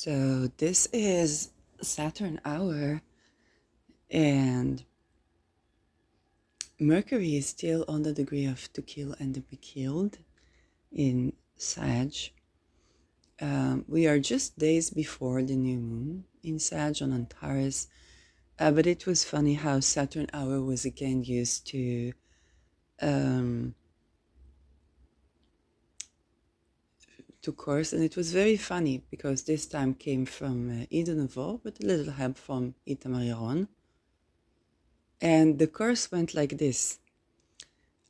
So this is Saturn hour, and Mercury is still on the degree of to kill and to be killed in Sag. We are just days before the new moon in Sag on Antares, but it was funny how Saturn hour was again used um, to course, and it was very funny because this time came from Ida Nouveau with a little help from Ita Mariaron. And the course went like this.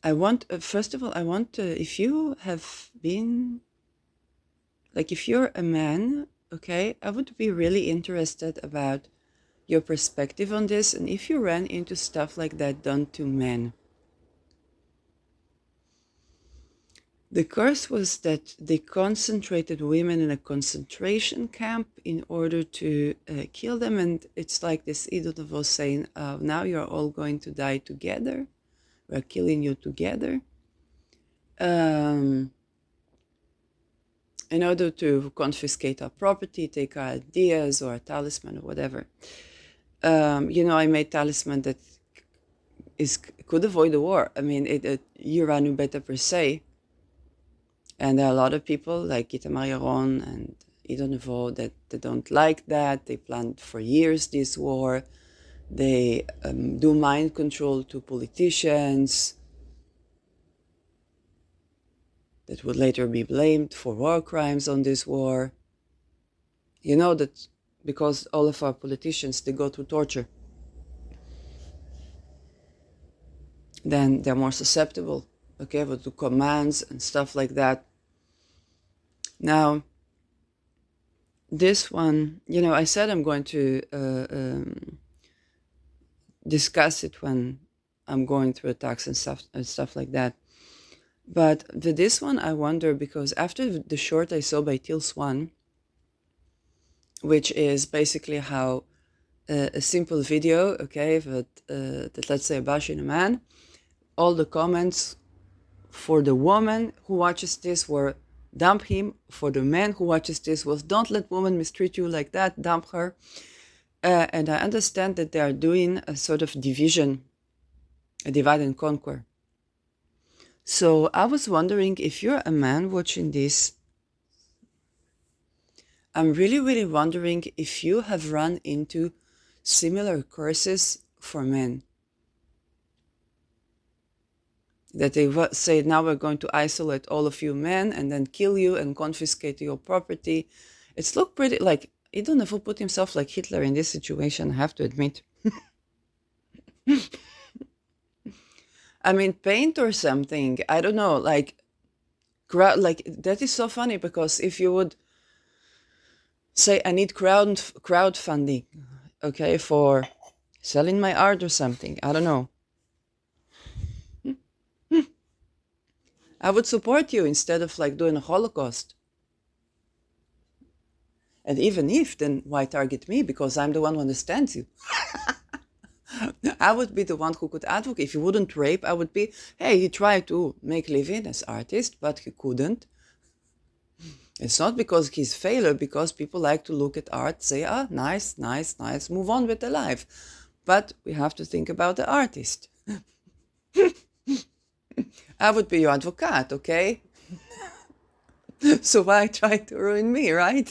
I want, first of all, I want, if you have been, like if you're a man, okay, I would be really interested about your perspective on this and if you ran into stuff like that done to men. The curse was that they concentrated women in a concentration camp in order to kill them. And it's like this Idot was saying, now you're all going to die together. We're killing you together. In order to confiscate our property, take our ideas or a talisman or whatever. I made talisman that could avoid the war. I mean, Uranu Beta per se. And there are a lot of people like Gita Mariaron and Ido Nouveau that they don't like that. They planned for years this war. They do mind control to politicians that would later be blamed for war crimes on this war. You know that because all of our politicians, they go through torture, then they're more susceptible, okay, to commands and stuff like that. Now, this one, I said I'm going to discuss it when I'm going through attacks and stuff like that. But this one, I wonder, because after the short I saw by Teal Swan, which is basically how a simple video, okay, that let's say a bash in a man, all the comments for the woman who watches this were dump him. For the man who watches this was don't let women mistreat you like that, dump her. And I understand that they are doing a sort of division, a divide and conquer. So I was wondering if you're a man watching this, I'm really, really wondering if you have run into similar curses for men. That they say, now we're going to isolate all of you men and then kill you and confiscate your property. It's looked pretty like, he don't ever put himself like Hitler in this situation, I have to admit. I mean, paint or something, I don't know, like that is so funny because if you would say, I need crowdfunding, okay, for selling my art or something, I don't know. I would support you instead of like doing a Holocaust. And even if, then why target me? Because I'm the one who understands you. I would be the one who could advocate. If he wouldn't rape, I would be, hey, he tried to make living as artist, but he couldn't. It's not because he's failure, because people like to look at art, say, nice, nice, nice, move on with their life. But we have to think about the artist. I would be your advocate, okay? So why try to ruin me, right?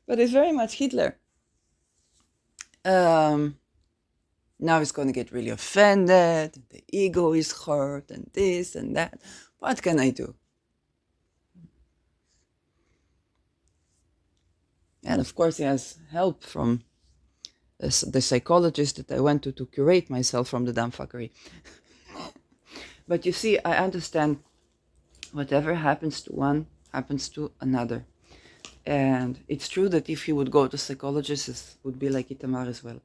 But it's very much Hitler. Now he's going to get really offended, the ego is hurt, and this and that. What can I do? And of course, he has help from the psychologist that I went to curate myself from the dumbfuckery. But you see, I understand whatever happens to one happens to another. And it's true that if you would go to psychologists, it would be like Itamar as well.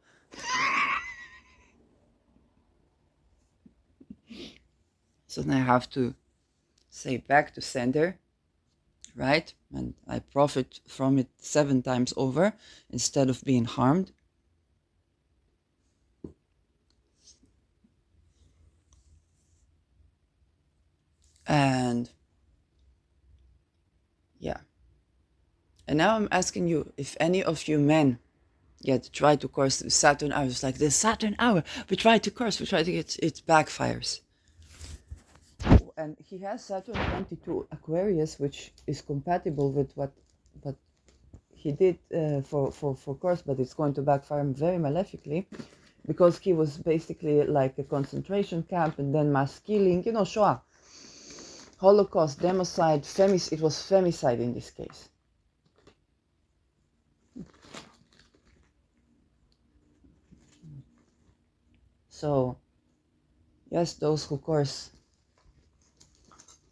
So then I have to say back to sender, right? And I profit from it 7 times over instead of being harmed. And yeah. And now I'm asking you, if any of you men try to curse the Saturn hour, it's like the Saturn hour, we try to curse, we try to get, it backfires. And he has Saturn 22 Aquarius, which is compatible with what he did for course, but it's going to backfire him very malefically, because he was basically like a concentration camp and then mass killing, Shoah, Holocaust, democide, it was femicide in this case. So, yes, those who curse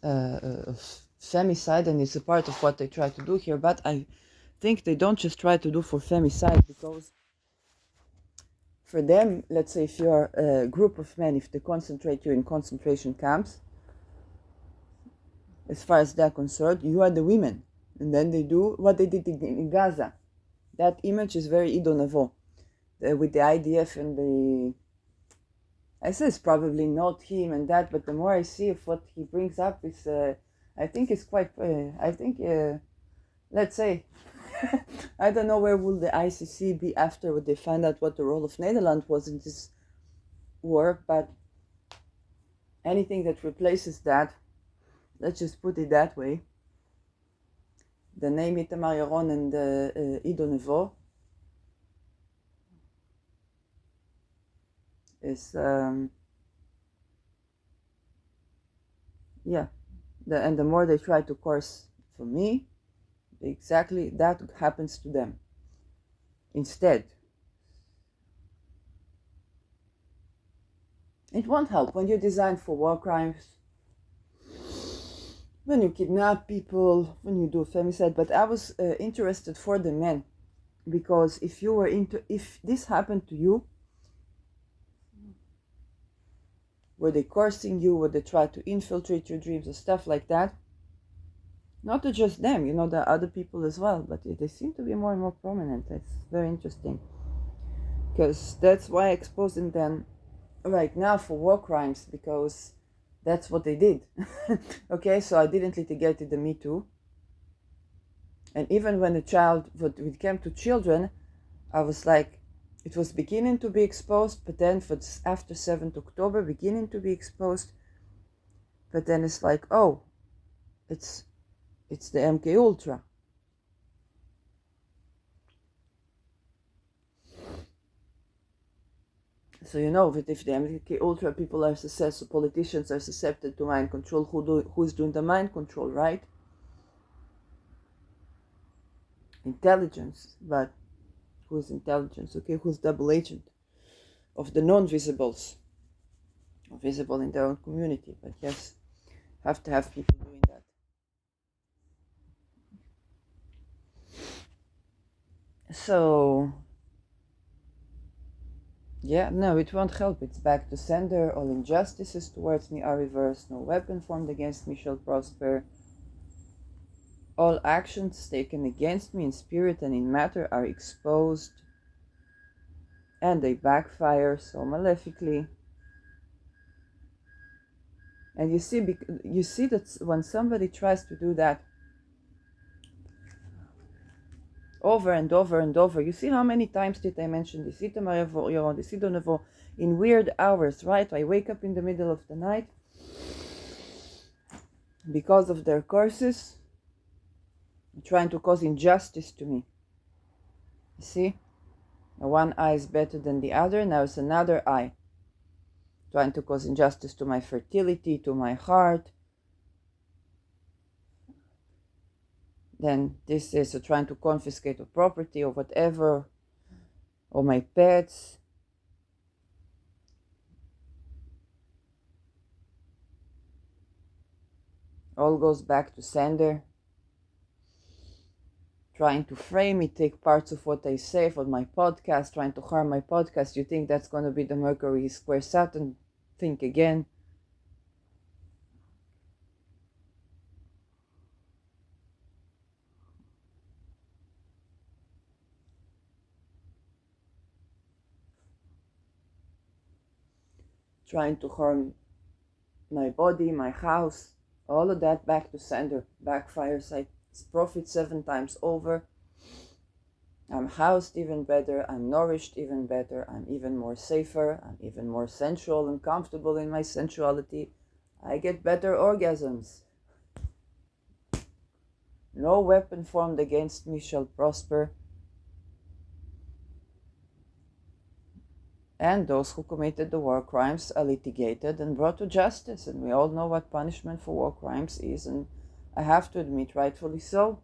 femicide, and it's a part of what they try to do here, but I think they don't just try to do for femicide, because for them, let's say if you're a group of men, if they concentrate you in concentration camps, as far as they're concerned, you are the women. And then they do what they did in Gaza. That image is very Ido Nevo, with the IDF and the... I say it's probably not him and that, but the more I see of what he brings up is, I think it's quite, let's say, I don't know where will the ICC be after they find out what the role of Netherlands was in this war, but anything that replaces that, let's just put it that way, the name Itamar Yaron and Ido Nevo is, and the more they try to curse for me, exactly that happens to them instead. It won't help when you design for war crimes, when you kidnap people, when you do femicide. But I was interested for the men, because if this happened to you, were they cursing you, were they try to infiltrate your dreams or stuff like that? Not to just them, there are other people as well, but they seem to be more and more prominent. It's very interesting, because that's why I'm exposing them right now for war crimes, because that's what they did. Okay, so I didn't litigate the Me Too. And even when it came to children, I was like, it was beginning to be exposed, but then after 7th October, beginning to be exposed. But then it's like, oh, it's the MK Ultra. So that if the MK Ultra people are successful, politicians are susceptible to mind control, who's doing the mind control, right? Intelligence, but who's intelligence? Okay, who's double agent of the non-visibles, or visible in their own community? But yes, have to have people doing that. So no, it won't help. It's back to sender. All injustices towards me are reversed. No weapon formed against me shall prosper. All actions taken against me in spirit and in matter are exposed, and they backfire so malefically. And you see that when somebody tries to do that over and over and over, you see how many times did I mention this in weird hours, right? I wake up in the middle of the night because of their curses, trying to cause injustice to me. You see? One eye is better than the other. Now it's another eye, trying to cause injustice to my fertility, to my heart. Then this is trying to confiscate a property or whatever, or my pets. All goes back to sender, trying to frame me, take parts of what I say for my podcast, trying to harm my podcast. You think that's going to be the Mercury square Saturn? Think again. Trying to harm my body, my house, all of that back to sender, backfires. I profit 7 times over. I'm housed even better, I'm nourished even better, I'm even more safer, I'm even more sensual and comfortable in my sensuality. I get better orgasms. No weapon formed against me shall prosper. And those who committed the war crimes are litigated and brought to justice. And we all know what punishment for war crimes is, and I have to admit, rightfully so.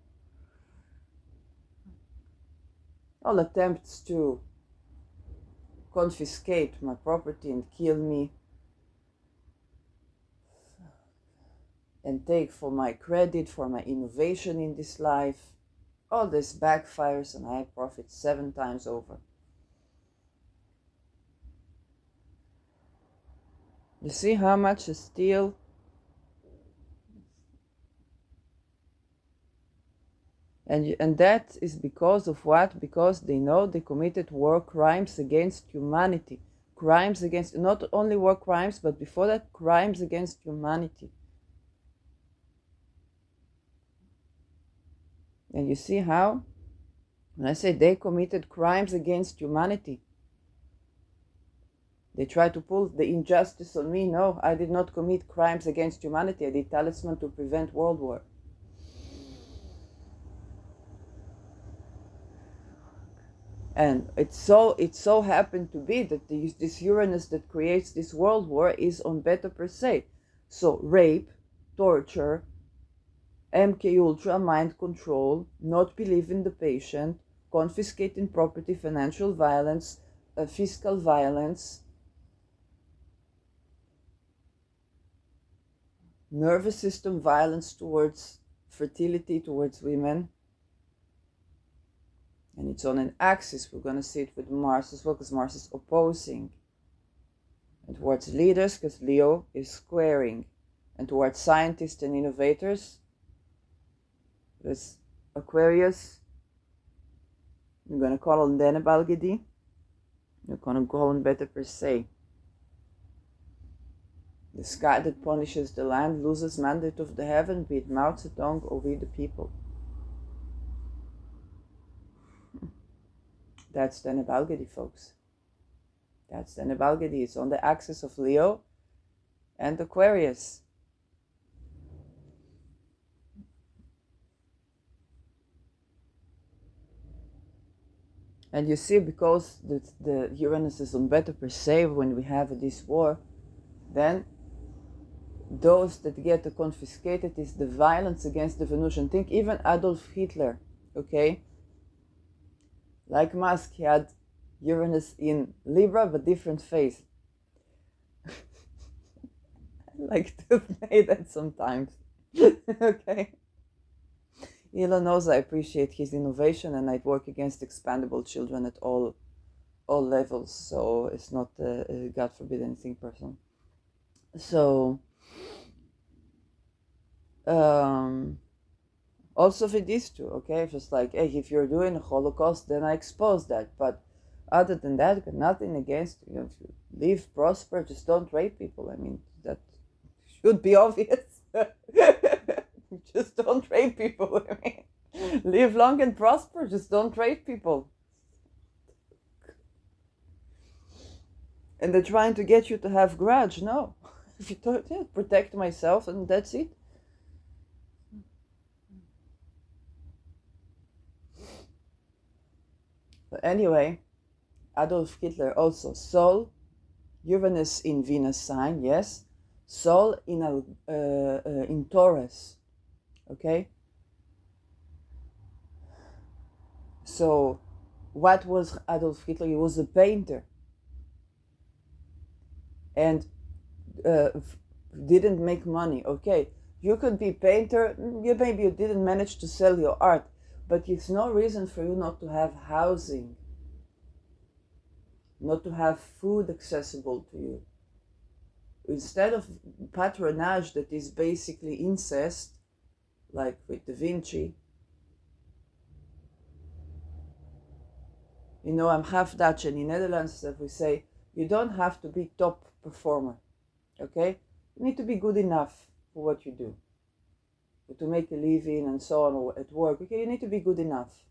All attempts to confiscate my property and kill me and take for my credit, for my innovation in this life, all this backfires and I profit 7 times over. You see how much is still? And that is because of what? Because they know they committed war crimes against humanity. Crimes against, not only war crimes, but before that, crimes against humanity. And you see how? When I say they committed crimes against humanity, they try to pull the injustice on me. No, I did not commit crimes against humanity. I did talisman to prevent world war. And it so happened to be that this Uranus that creates this world war is on Beta Persei. So rape, torture, MK Ultra, mind control, not believe in the patient, confiscating property, financial violence, fiscal violence, nervous system violence towards fertility, towards women. And it's on an axis. We're going to see it with Mars as well, because Mars is opposing. And towards leaders, because Leo is squaring. And towards scientists and innovators, there's Aquarius. You're going to call on Denebalgedi. You're going to call on Beta Persei. The sky that punishes the land loses mandate of the heaven, be it Mao Zedong or we the people. That's Denebalgedi, folks. That's Denebalgedi. It's on the axis of Leo and Aquarius. And you see, because the Uranus is on Beta Persei when we have this war, then those that get confiscated is the violence against the Venusian. Think even Adolf Hitler, okay? Like Musk, he had Uranus in Libra, but different phase. I like to say that sometimes, okay? Elon knows I appreciate his innovation, and I'd work against expandable children at all levels, so it's not, God forbid, anything personal. So, also for these two, okay? Just like, hey, if you're doing a Holocaust, then I expose that. But other than that, got nothing against you. If you live, prosper, just don't rape people. I mean, that should be obvious. Just don't rape people. I mean, live long and prosper, just don't rape people. And they're trying to get you to have grudge. No. If you don't, yeah, protect myself, and that's it. But anyway, Adolf Hitler also. Sol, Uranus in Venus sign, yes. Sol in Taurus, okay? So, what was Adolf Hitler? He was a painter. And didn't make money, okay? You could be painter, maybe you didn't manage to sell your art, but it's no reason for you not to have housing, not to have food accessible to you. Instead of patronage that is basically incest, like with Da Vinci. You know, I'm half Dutch, and in Netherlands we say, you don't have to be top performer, okay? You need to be good enough for what you do. To make a living and so on, or at work, okay, you need to be good enough.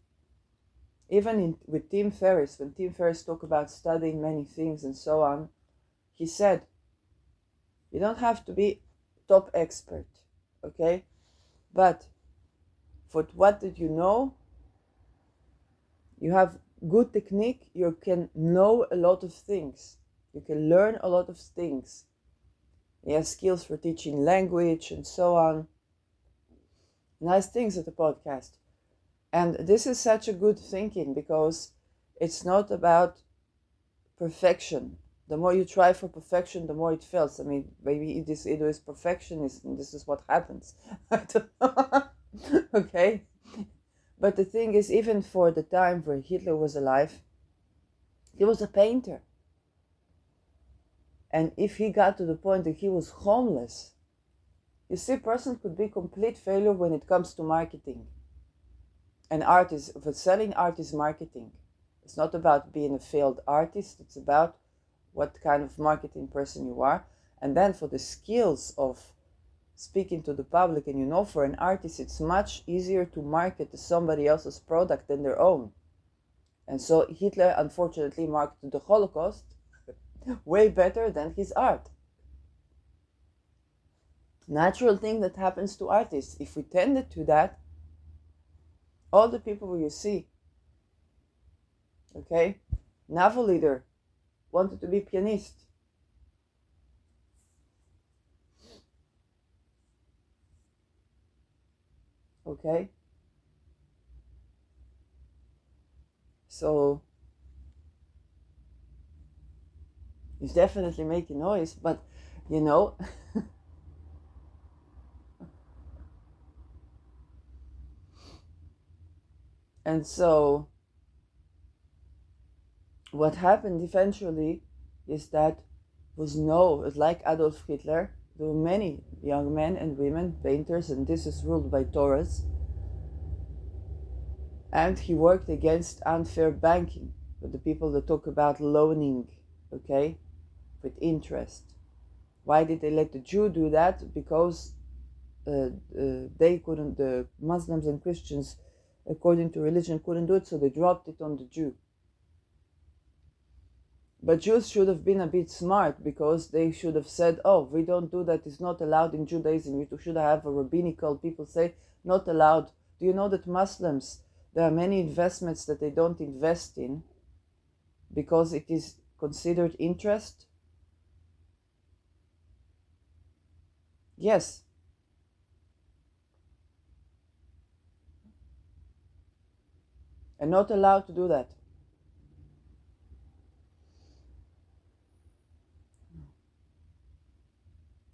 Even with Tim Ferriss, when Tim Ferriss talked about studying many things and so on, he said, you don't have to be top expert, okay? But for what did you know, you have good technique, you can know a lot of things. You can learn a lot of things. He has skills for teaching language and so on. Nice things at the podcast. And this is such a good thinking because it's not about perfection. The more you try for perfection, the more it fails. I mean, maybe it is perfectionist and this is what happens. I don't know. Okay? But the thing is, even for the time where Hitler was alive, he was a painter. And if he got to the point that he was homeless, you see, a person could be complete failure when it comes to marketing. And art is, for selling art is marketing. It's not about being a failed artist. It's about what kind of marketing person you are. And then for the skills of speaking to the public, and for an artist, it's much easier to market somebody else's product than their own. And so Hitler, unfortunately, marketed the Holocaust way better than his art. Natural thing that happens to artists. If we tended to that, all the people you see, okay, naval leader, wanted to be pianist. Okay? So, he's definitely making noise, but, and so, what happened eventually is that like Adolf Hitler, there were many young men and women, painters, and this is ruled by Torres. And he worked against unfair banking, with the people that talk about loaning, okay, with interest. Why did they let the Jew do that? Because they couldn't, the Muslims and Christians, according to religion, couldn't do it, so they dropped it on the Jew. But Jews should have been a bit smart, because they should have said, oh, we don't do that, it's not allowed in Judaism. You should have a rabbinical, people say, not allowed. Do you know that Muslims, there are many investments that they don't invest in because it is considered interest? Yes. And not allowed to do that.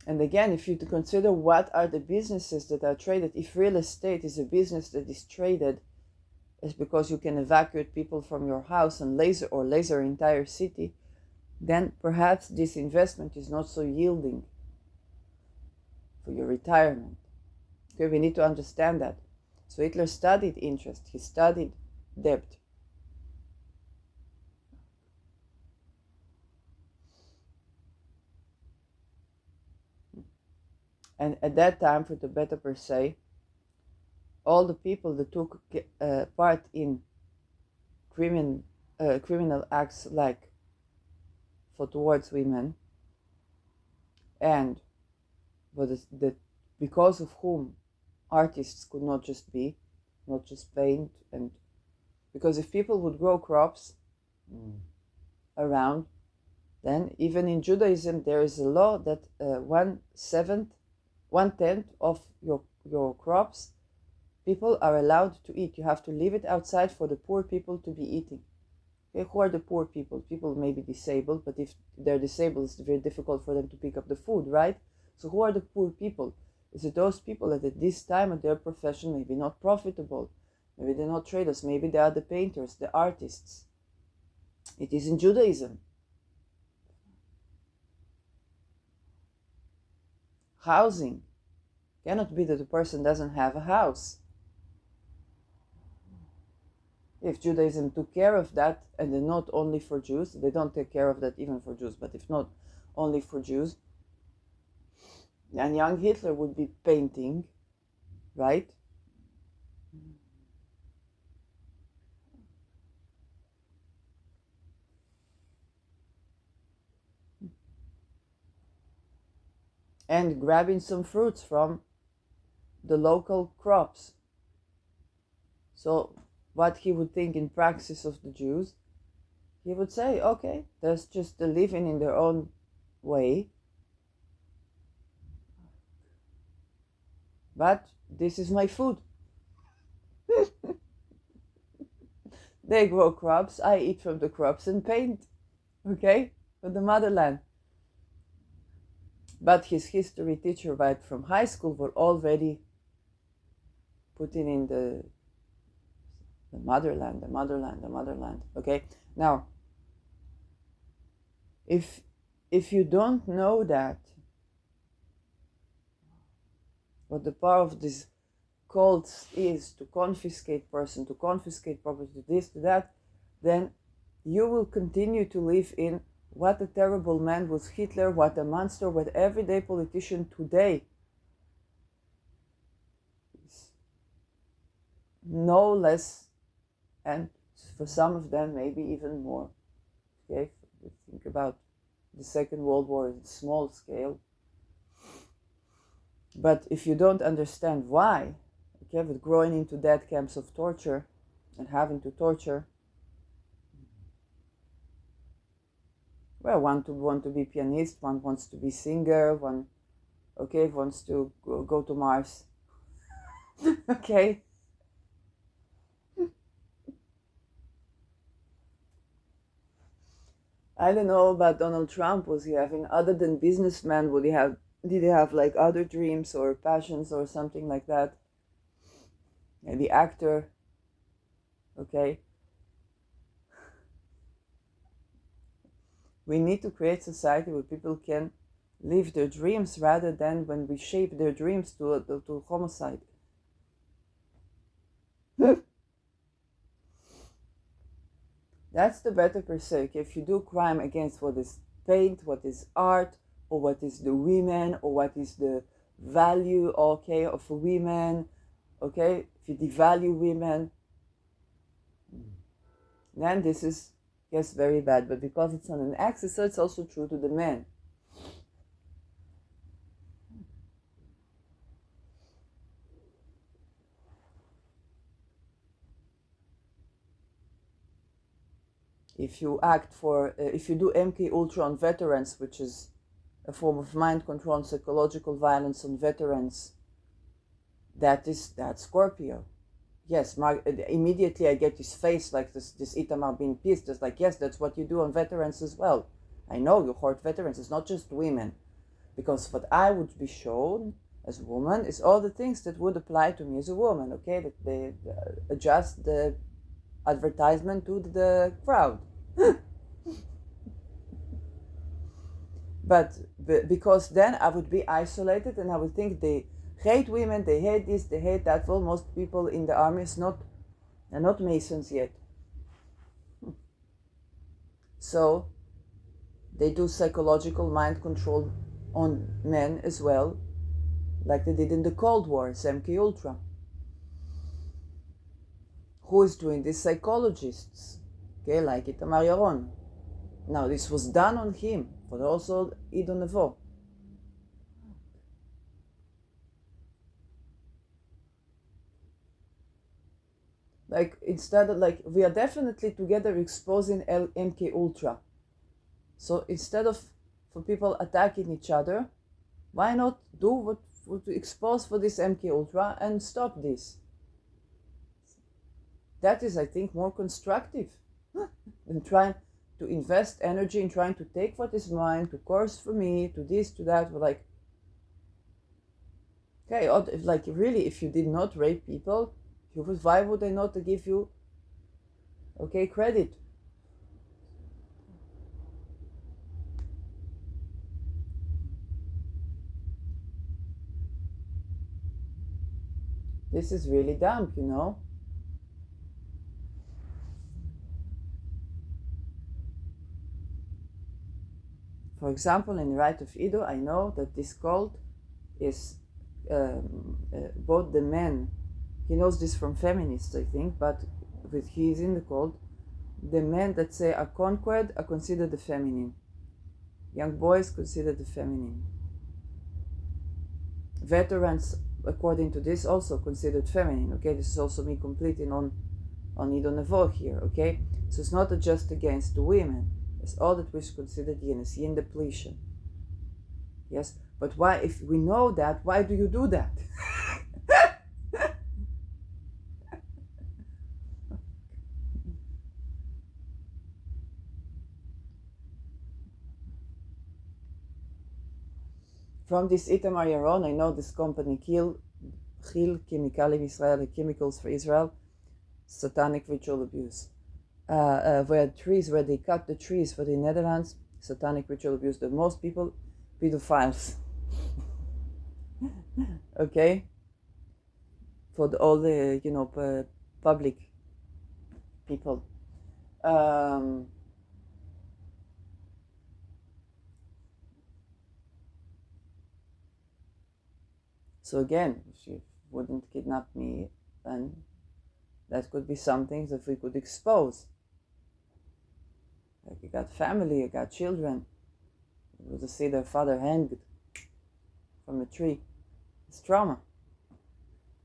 And again, if you consider what are the businesses that are traded, if real estate is a business that is traded, it's because you can evacuate people from your house and laser entire city, then perhaps this investment is not so yielding for your retirement. Okay, we need to understand that. So Hitler studied interest, he studied debt. And at that time, for the better per se, all the people that took part in criminal acts like towards women, and because of whom artists could not just paint, and because if people would grow crops around, then even in Judaism there is a law that 1/10 of your crops people are allowed to eat. You have to leave it outside for the poor people to be eating. Okay, who are the poor people? People may be disabled, but if they're disabled, it's very difficult for them to pick up the food, right? So who are the poor people? Is it those people that at this time of their profession maybe not profitable? Maybe they're not traders, maybe they are the painters, the artists. It is in Judaism. Housing. Cannot be that the person doesn't have a house. If Judaism took care of that, and then not only for Jews, they don't take care of that even for Jews, but if not only for Jews, then young Hitler would be painting, right? and grabbing some fruits from the local crops. So what he would think in praxis of the Jews, he would say, okay, that's just the living in their own way, but this is my food. They grow crops, I eat from the crops and paint, okay, for the motherland. But his history teacher right from high school were already putting in the motherland, the motherland, the motherland, okay? Now, if you don't know that, what the power of this cult is to confiscate person, to confiscate property, to this, to that, then you will continue to live in what a terrible man was Hitler, what a monster, what everyday politician today is no less, and for some of them maybe even more. Okay, think about the Second World War in small scale. But if you don't understand why, okay, with growing into dead camps of torture and having to torture, well, one want to be pianist, one wants to be singer, one, okay, wants to go to Mars. Okay. I don't know about Donald Trump. Was he having, other than businessman, did he have like other dreams or passions or something like that? Maybe actor. Okay. We need to create society where people can live their dreams rather than when we shape their dreams to homicide. That's the better per se. If you do crime against what is paint, what is art, or what is the women, or what is the value, okay, of women, okay, if you devalue women, then this is, yes, very bad. But because it's on an axis, so it's also true to the men. If you act for, if you do MK Ultra on veterans, which is a form of mind control and psychological violence on veterans, that's Scorpio. Yes, immediately I get this face like this Itamar being pissed. Just like, yes, that's what you do on veterans as well. I know you hurt veterans. It's not just women. Because what I would be shown as a woman is all the things that would apply to me as a woman, okay? That they adjust the advertisement to the crowd. But because then I would be isolated and I would think they hate women, they hate this, they hate that. Well, most people in the army are not Masons yet. So they do psychological mind control on men as well, like they did in the Cold War, MK Ultra. Who is doing this? Psychologists, okay, like Itamar Yaron. Now, this was done on him, but also Ido Nevo. Like, instead of, like, we are definitely together exposing MK Ultra. So instead of for people attacking each other, why not do what to expose for this MK Ultra and stop this? That is, I think, more constructive than trying to invest energy in trying to take what is mine, to course for me, to this, to that. We're like, okay, like really, if you did not rape people, why would I not give you, okay, credit? This is really dumb, you know? For example, in the Rite of Ido, I know that this cult is both the men, he knows this from feminists, I think, but he is in the cult, the men that say are conquered are considered the feminine. Young boys considered the feminine. veterans, according to this, also considered feminine. Okay, this is also me completing on Ido Nevo here. Okay, so it's not just against the women. It's all that we should consider yin is yin depletion. Yes, but why, if we know that, why do you do that? From this Itamar Yaron, I know this company Chil Chemikalim Israel, Chemicals for Israel, satanic ritual abuse. Where they cut the trees for the Netherlands, satanic ritual abuse. The most people, pedophiles. Okay, for all the public people. So again, if she wouldn't kidnap me, then that could be something that we could expose. Like, you got family, you got children. You would see their father hanged from a tree. It's trauma.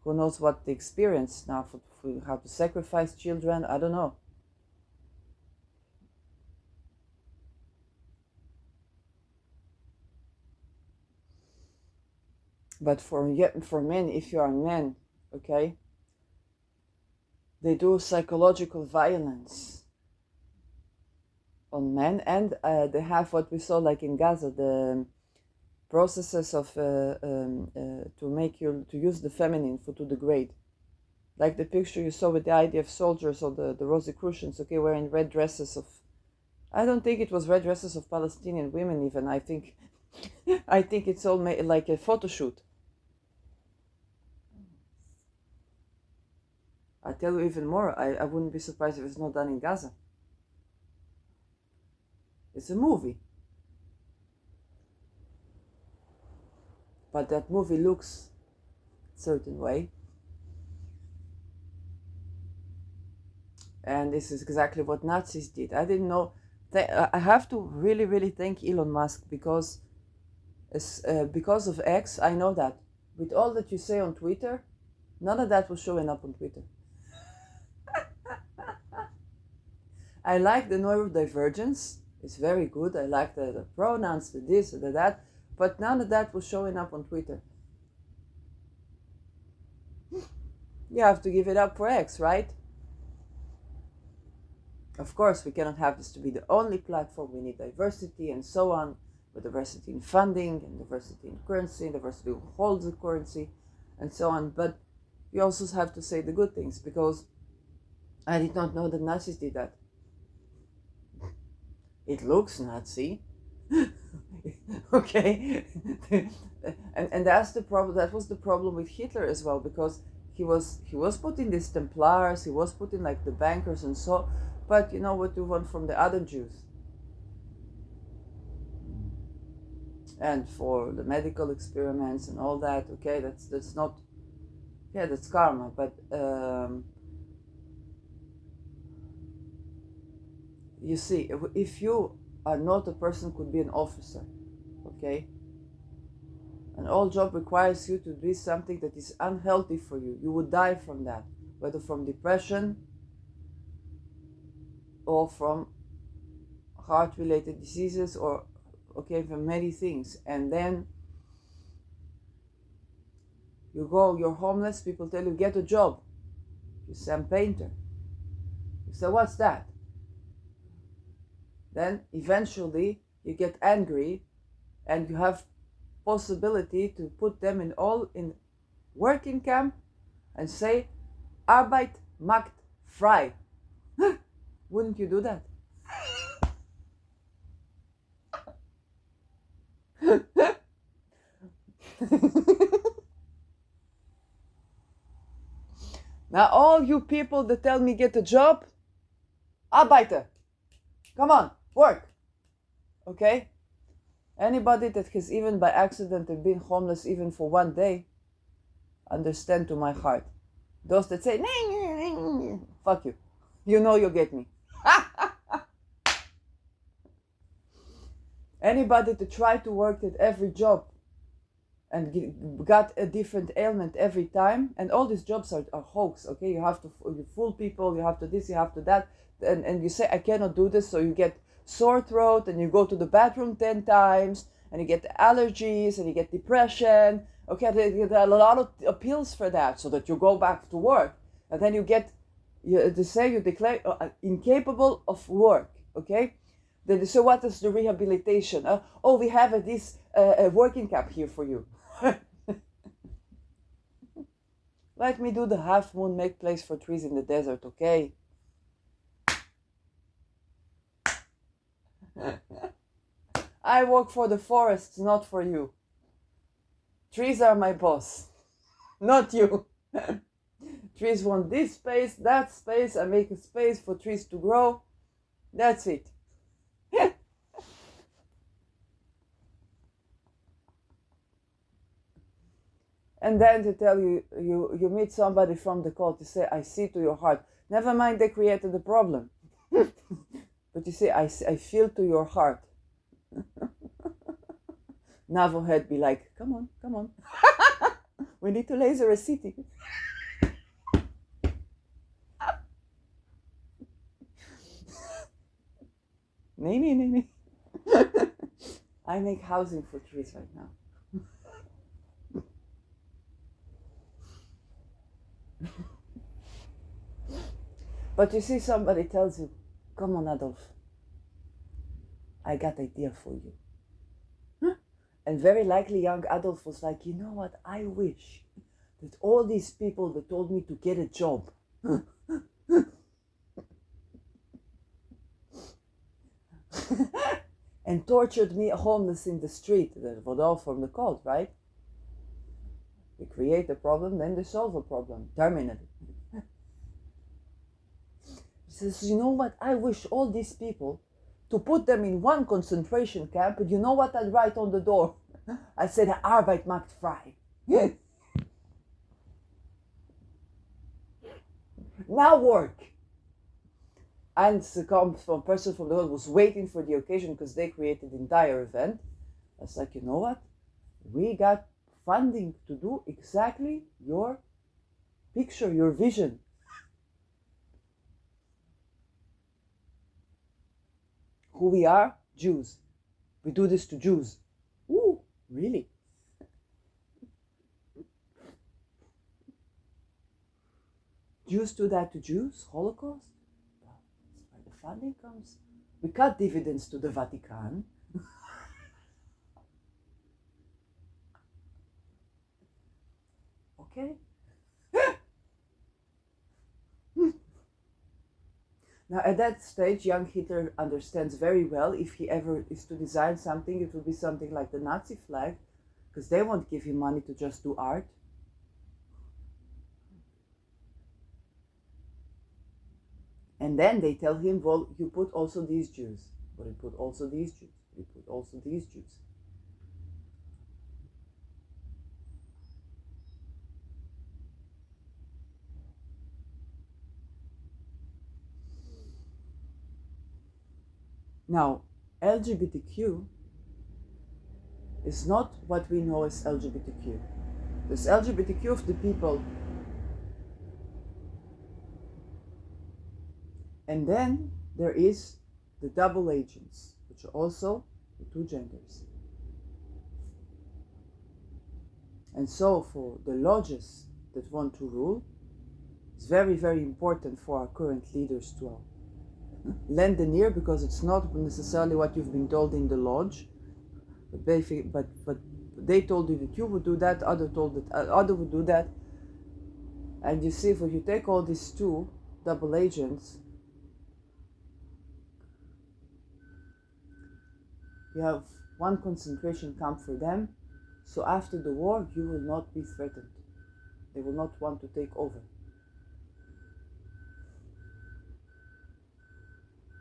Who knows what the experience now for how to sacrifice children? I don't know. But for men, if you are a man, okay, they do psychological violence on men, and they have what we saw like in Gaza, the processes of to use the feminine to degrade, like the picture you saw with the IDF soldiers or the Rosicrucians, okay, wearing red dresses of, I don't think it was red dresses of Palestinian women even. I think it's all made like a photo shoot. I tell you even more, I wouldn't be surprised if it's not done in Gaza. It's a movie. But that movie looks a certain way. And this is exactly what Nazis did. I didn't know. I have to really, really thank Elon Musk because of X, I know that. With all that you say on Twitter, none of that was showing up on Twitter. I like the neurodivergence. It's very good. I like the pronouns, the this, the that. But none of that was showing up on Twitter. You have to give it up for X, right? Of course, we cannot have this to be the only platform. We need diversity and so on. With diversity in funding and diversity in currency, and diversity who holds the currency and so on. But you also have to say the good things, because I did not know that Nazis did that. It looks Nazi. Okay. and that's the problem. That was the problem with Hitler as well, because he was putting these Templars, he was putting like the bankers and so, but you know what you want from the other Jews? And for the medical experiments and all that, okay, that's not, yeah, that's karma, but you see, if you are not a person, could be an officer, okay, and all job requires you to do something that is unhealthy for you, you would die from that, whether from depression or from heart-related diseases, or okay, from many things. And then you're homeless, people tell you, get a job. You say, I'm painter. You say, what's that? Then eventually you get angry, and you have possibility to put them in working camp and say, Arbeit macht frei. Wouldn't you do that? Now all you people that tell me get a job, Arbeiter, come on, work, okay? Anybody that has even by accident been homeless even for one day, understand to my heart. Those that say, fuck you, you know you get me. Anybody to try to work at every job and got a different ailment every time. And all these jobs are hoax, okay? You have to you fool people, you have to this, you have to that. And you say, I cannot do this, so you get sore throat, and you go to the bathroom 10 times, and you get allergies, and you get depression. Okay, there are a lot of pills for that, so that you go back to work. And then you declare incapable of work, okay? Then they say, what is the rehabilitation? Oh, we have a working cap here for you. Let me do the half moon, make place for trees in the desert, okay? I work for the forests, not for you. Trees are my boss, not you. Trees want this space, that space. I make a space for trees to grow. That's it. And then to tell you meet somebody from the cult, to say, I see to your heart. Never mind, they created the problem. But you say, I feel to your heart. Navajo be like, come on, come on. We need to laser a city. Nee. I make housing for trees right now. But you see, somebody tells you, come on, Adolf, I got idea for you. And very likely young Adolf was like, you know what, I wish that all these people that told me to get a job and tortured me homeless in the street, that was all from the cult, right? They create a problem, then they solve a problem, terminally. He says, you know what, I wish all these people to put them in one concentration camp, but you know what I'd write on the door? I said, Arbeit macht frei. Now work. And a person from the world was waiting for the occasion because they created the entire event. I was like, you know what? We got funding to do exactly your picture, your vision. Who we are? Jews. We do this to Jews. Ooh, really? Jews do that to Jews? Holocaust? Well, that's where the funding comes. We cut dividends to the Vatican. Okay? Now, at that stage, young Hitler understands very well, if he ever is to design something, it will be something like the Nazi flag, because they won't give him money to just do art. And then they tell him, well, you put also these Jews, but you put also these Jews, you put also these Jews. Now, LGBTQ is not what we know as LGBTQ. There's LGBTQ of the people. And then there is the double agents, which are also the two genders. And so for the lodges that want to rule, it's very, very important for our current leaders to lend an ear, because it's not necessarily what you've been told in the lodge, but they told you that you would do that, other told that other would do that. And you see, if you take all these two double agents, you have one concentration camp for them, so after the war you will not be threatened. They will not want to take over.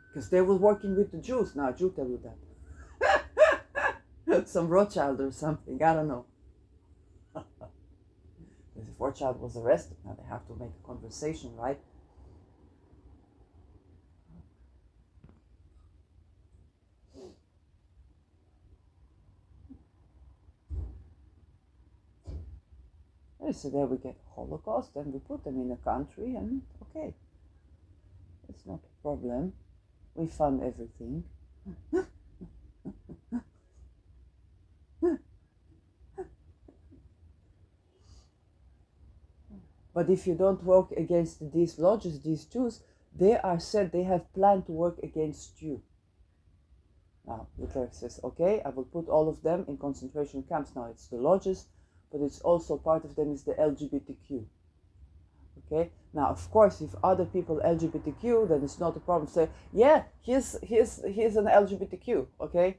Because they were working with the Jews. Now, a Jew tell you that. Some Rothschild or something, I don't know. Because if Rothschild was arrested, now they have to make a conversation, right? And so there we get Holocaust, and we put them in a country, and okay, it's not a problem. We fund everything. But if you don't work against these lodges, these Jews, they are said they have planned to work against you. Now, Hitler says, okay, I will put all of them in concentration camps. Now, it's the lodges, but it's also part of them is the LGBTQ. Okay? Now, of course, if other people LGBTQ, then it's not a problem. Say, yeah, he's an LGBTQ, okay?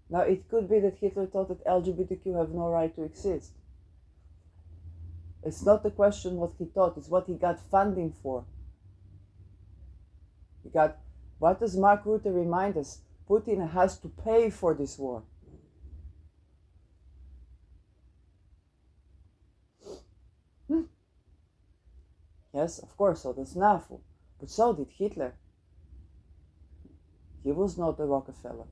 Now, it could be that Hitler thought that LGBTQ have no right to exist. It's not the question what he thought, it's what he got funding for. He got, what does Mark Rutte remind us? Putin has to pay for this war. Yes, of course, so does NAFU. But so did Hitler. He was not a Rockefeller.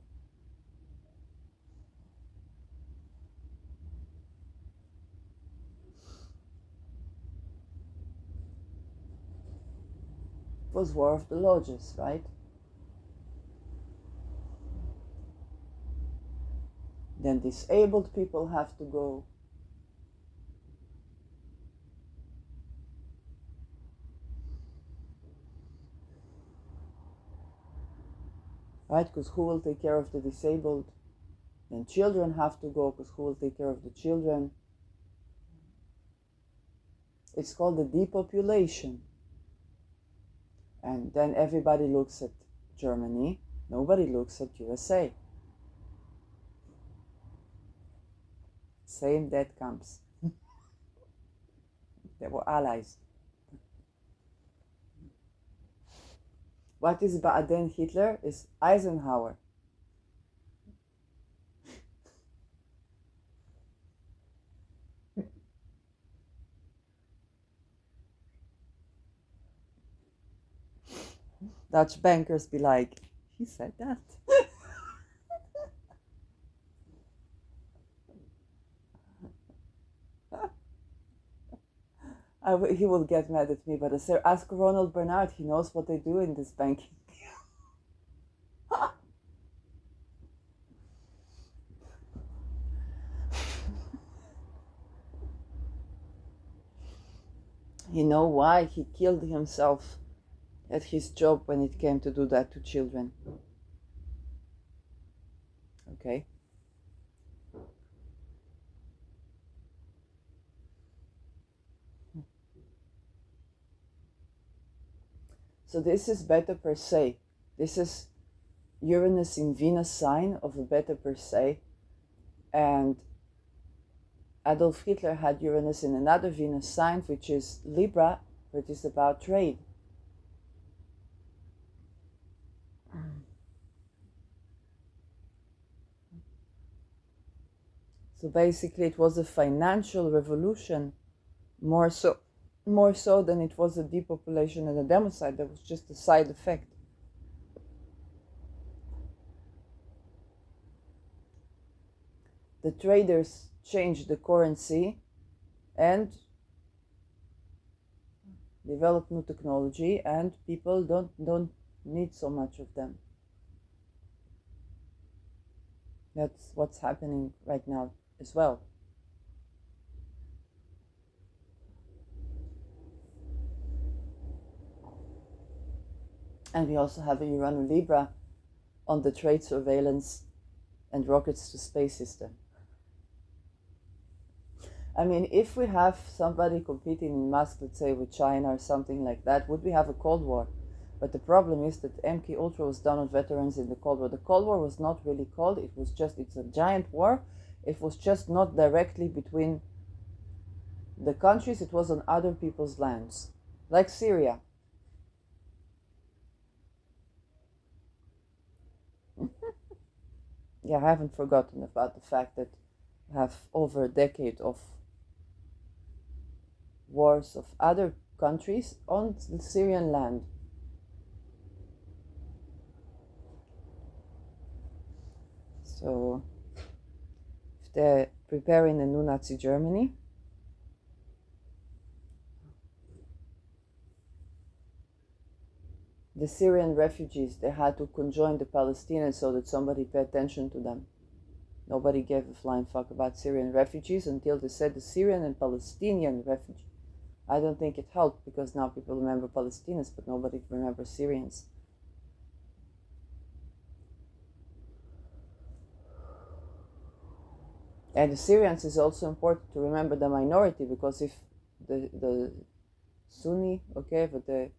It was War of the Lodges, right? Then disabled people have to go. Right, because who will take care of the disabled? Then children have to go, because who will take care of the children? It's called the depopulation. And then everybody looks at Germany. Nobody looks at USA. Same dead camps. They were allies. What is Baaden Hitler? Is Eisenhower. Dutch bankers be like, he said that. He will get mad at me, but I say, ask Ronald Bernard, he knows what they do in this banking. You know why he killed himself at his job when it came to do that to children. Okay. So this is Beta Persei. This is Uranus in Venus sign of a Beta Persei. And Adolf Hitler had Uranus in another Venus sign, which is Libra, which is about trade. So basically it was a financial revolution, more so than it was a depopulation and a democide. That was just a side effect. The traders changed the currency and developed new technology, and people don't need so much of them. That's what's happening right now as well. And we also have a Urano Libra on the trade surveillance and rockets to space system. I mean, if we have somebody competing in Musk, let's say with China or something like that, would we have a Cold War? But the problem is that MK Ultra was done on veterans in the Cold War. The Cold War was not really cold. It's a giant war. It was just not directly between the countries. It was on other people's lands, like Syria. Yeah, I haven't forgotten about the fact that we have over a decade of wars of other countries on the Syrian land. So if the preparing a new Nazi Germany. The Syrian refugees, they had to conjoin the Palestinians so that somebody paid attention to them. Nobody gave a flying fuck about Syrian refugees until they said the Syrian and Palestinian refugees. I don't think it helped, because now people remember Palestinians, but nobody remembers Syrians. And the Syrians is also important to remember the minority, because if the Sunni, okay, but they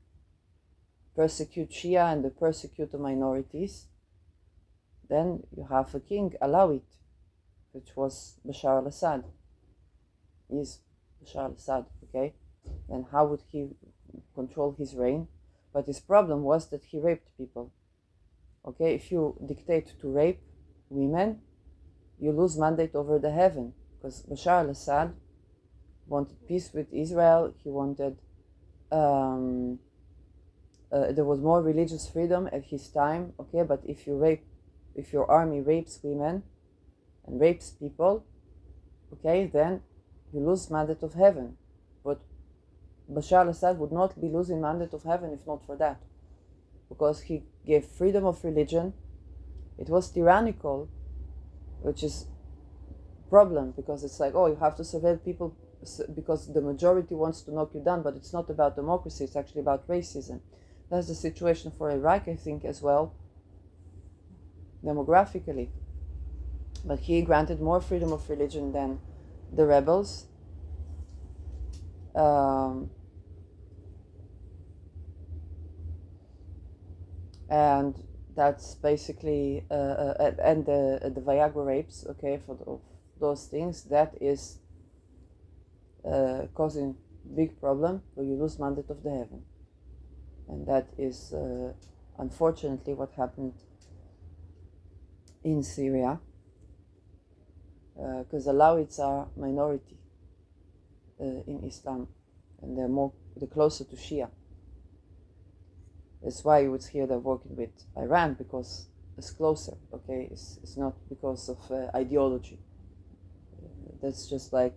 persecute Shia and they persecute the minorities, then you have a king, Alawite, which was Bashar al-Assad. Is Bashar al-Assad, okay? And how would he control his reign? But his problem was that he raped people. Okay, if you dictate to rape women, you lose mandate over the heaven, because Bashar al-Assad wanted peace with Israel. He wanted there was more religious freedom at his time. Okay, but if your army rapes women and rapes people, okay, then you lose mandate of heaven. But Bashar al-Assad would not be losing mandate of heaven if not for that, because he gave freedom of religion. It was tyrannical, which is a problem, because it's like, oh, you have to surveil people because the majority wants to knock you down, but it's not about democracy, it's actually about racism. That's the situation for Iraq, I think, as well, demographically. But he granted more freedom of religion than the rebels. And that's basically, and the Viagra rapes, okay, for those things, that is causing big problem, where you lose mandate of the heaven. And that is unfortunately what happened in Syria, because Alawites are minority in Islam, and they're closer to Shia. That's why you would hear they're working with Iran, because it's closer, okay? It's not because of ideology. That's just like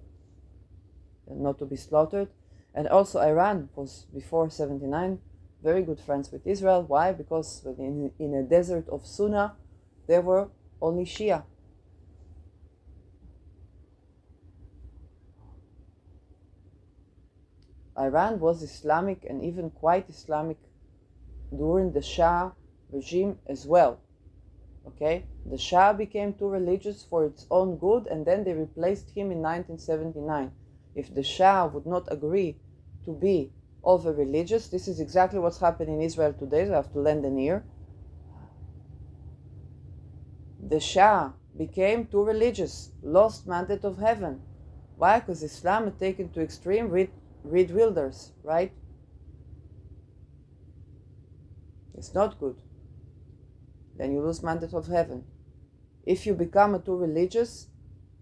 not to be slaughtered. And also Iran was, before 79, very good friends with Israel. Why? Because in a desert of Sunnah, there were only Shia. Iran was Islamic, and even quite Islamic during the Shah regime as well. Okay? The Shah became too religious for its own good, and then they replaced him in 1979. If the Shah would not agree to be over religious, this is exactly what's happening in Israel today. So I have to lend an ear. The Shah became too religious, lost mandate of heaven. Why? Because Islam had taken to extreme, read wilders, right? It's not good. Then you lose mandate of heaven. If you become too religious,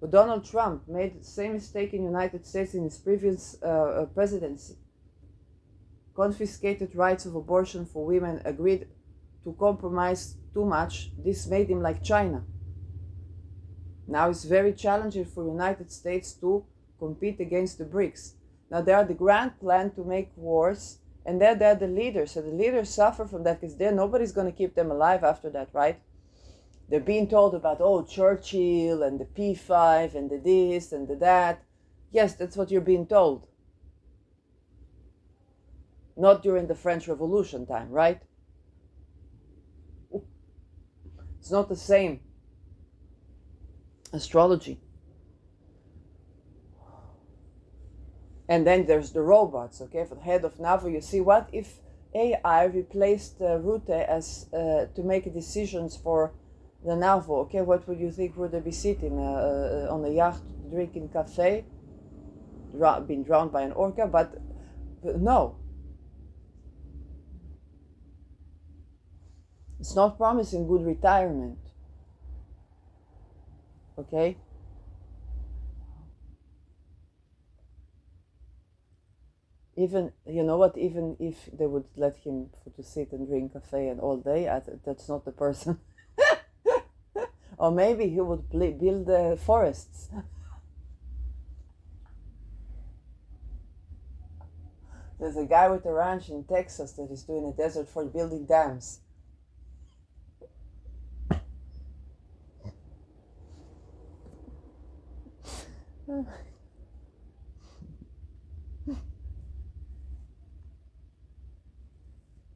but Donald Trump made the same mistake in the United States in his previous presidency. Confiscated rights of abortion for women, agreed to compromise too much. This made him like China. Now it's very challenging for the United States to compete against the BRICS. Now they are the grand plan to make wars, and they're the leaders. So the leaders suffer from that, because nobody's going to keep them alive after that, right? They're being told about, oh, Churchill and the P5 and the this and the that. Yes, that's what you're being told. Not during the French Revolution time, right? It's not the same. Astrology. And then there's the robots, okay? For the head of NAVO, you see, what if AI replaced Rutte as to make decisions for the NAVO? Okay, what would you think? Would they be sitting on a yacht, drinking cafe, being drowned by an orca? But no. It's not promising good retirement. Okay? Even, you know what, even if they would let him to sit and drink cafe and all day, that's not the person. Or maybe he would build forests. There's a guy with a ranch in Texas that is doing a desert for building dams.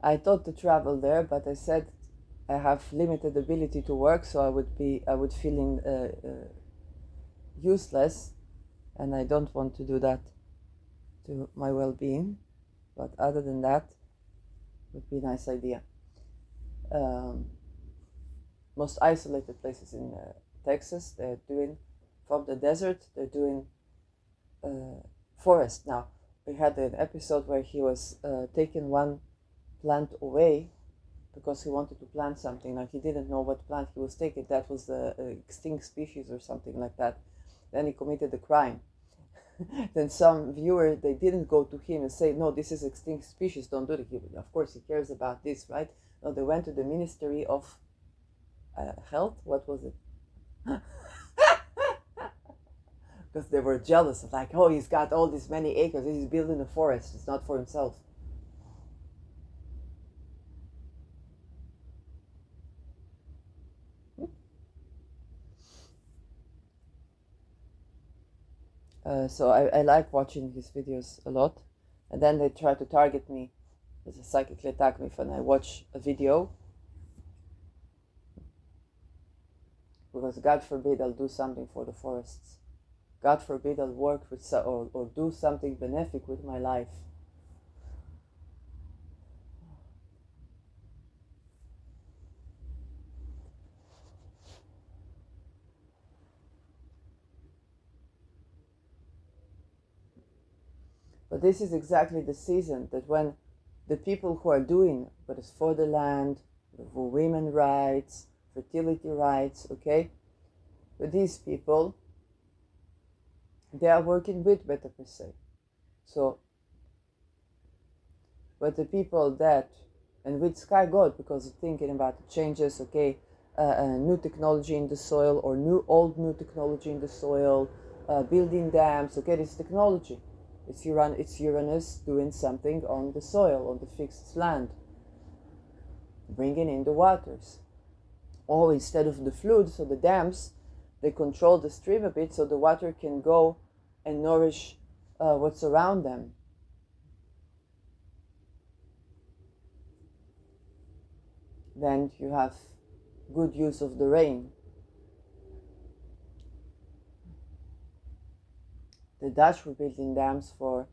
I thought to travel there, but I said I have limited ability to work, so I would feeling useless, and I don't want to do that to my well-being. But other than that, would be a nice idea. Um, Most isolated places in Texas, they're doing from the desert. They're doing forest now. We had an episode where he was taking one plant away because he wanted to plant something. Now he didn't know what plant he was taking. That was the extinct species or something like that. Then he committed a crime. Then some viewer, they didn't go to him and say, no, this is extinct species, don't do it. Of course he cares about this, right? No, they went to the Ministry of Health. What was it? Because they were jealous of, like, oh, he's got all these many acres, he's building a forest, it's not for himself. So I like watching his videos a lot. And then they try to target me, they psychically attack me when I watch a video. Because God forbid I'll do something for the forests. God forbid I'll work with or do something benefic with my life. But this is exactly the season that when the people who are doing what is for the land, for women rights, fertility rights, okay, but these people, they are working with Beta per se. So, but the people that, and with Sky God, because of thinking about the changes, okay, new technology in the soil or new technology in the soil, building dams, okay, this technology. It's Uranus doing something on the soil, on the fixed land, bringing in the waters. Or instead of the flood, so the dams, they control the stream a bit so the water can go and nourish what's around them. Then you have good use of the rain. The Dutch were building dams for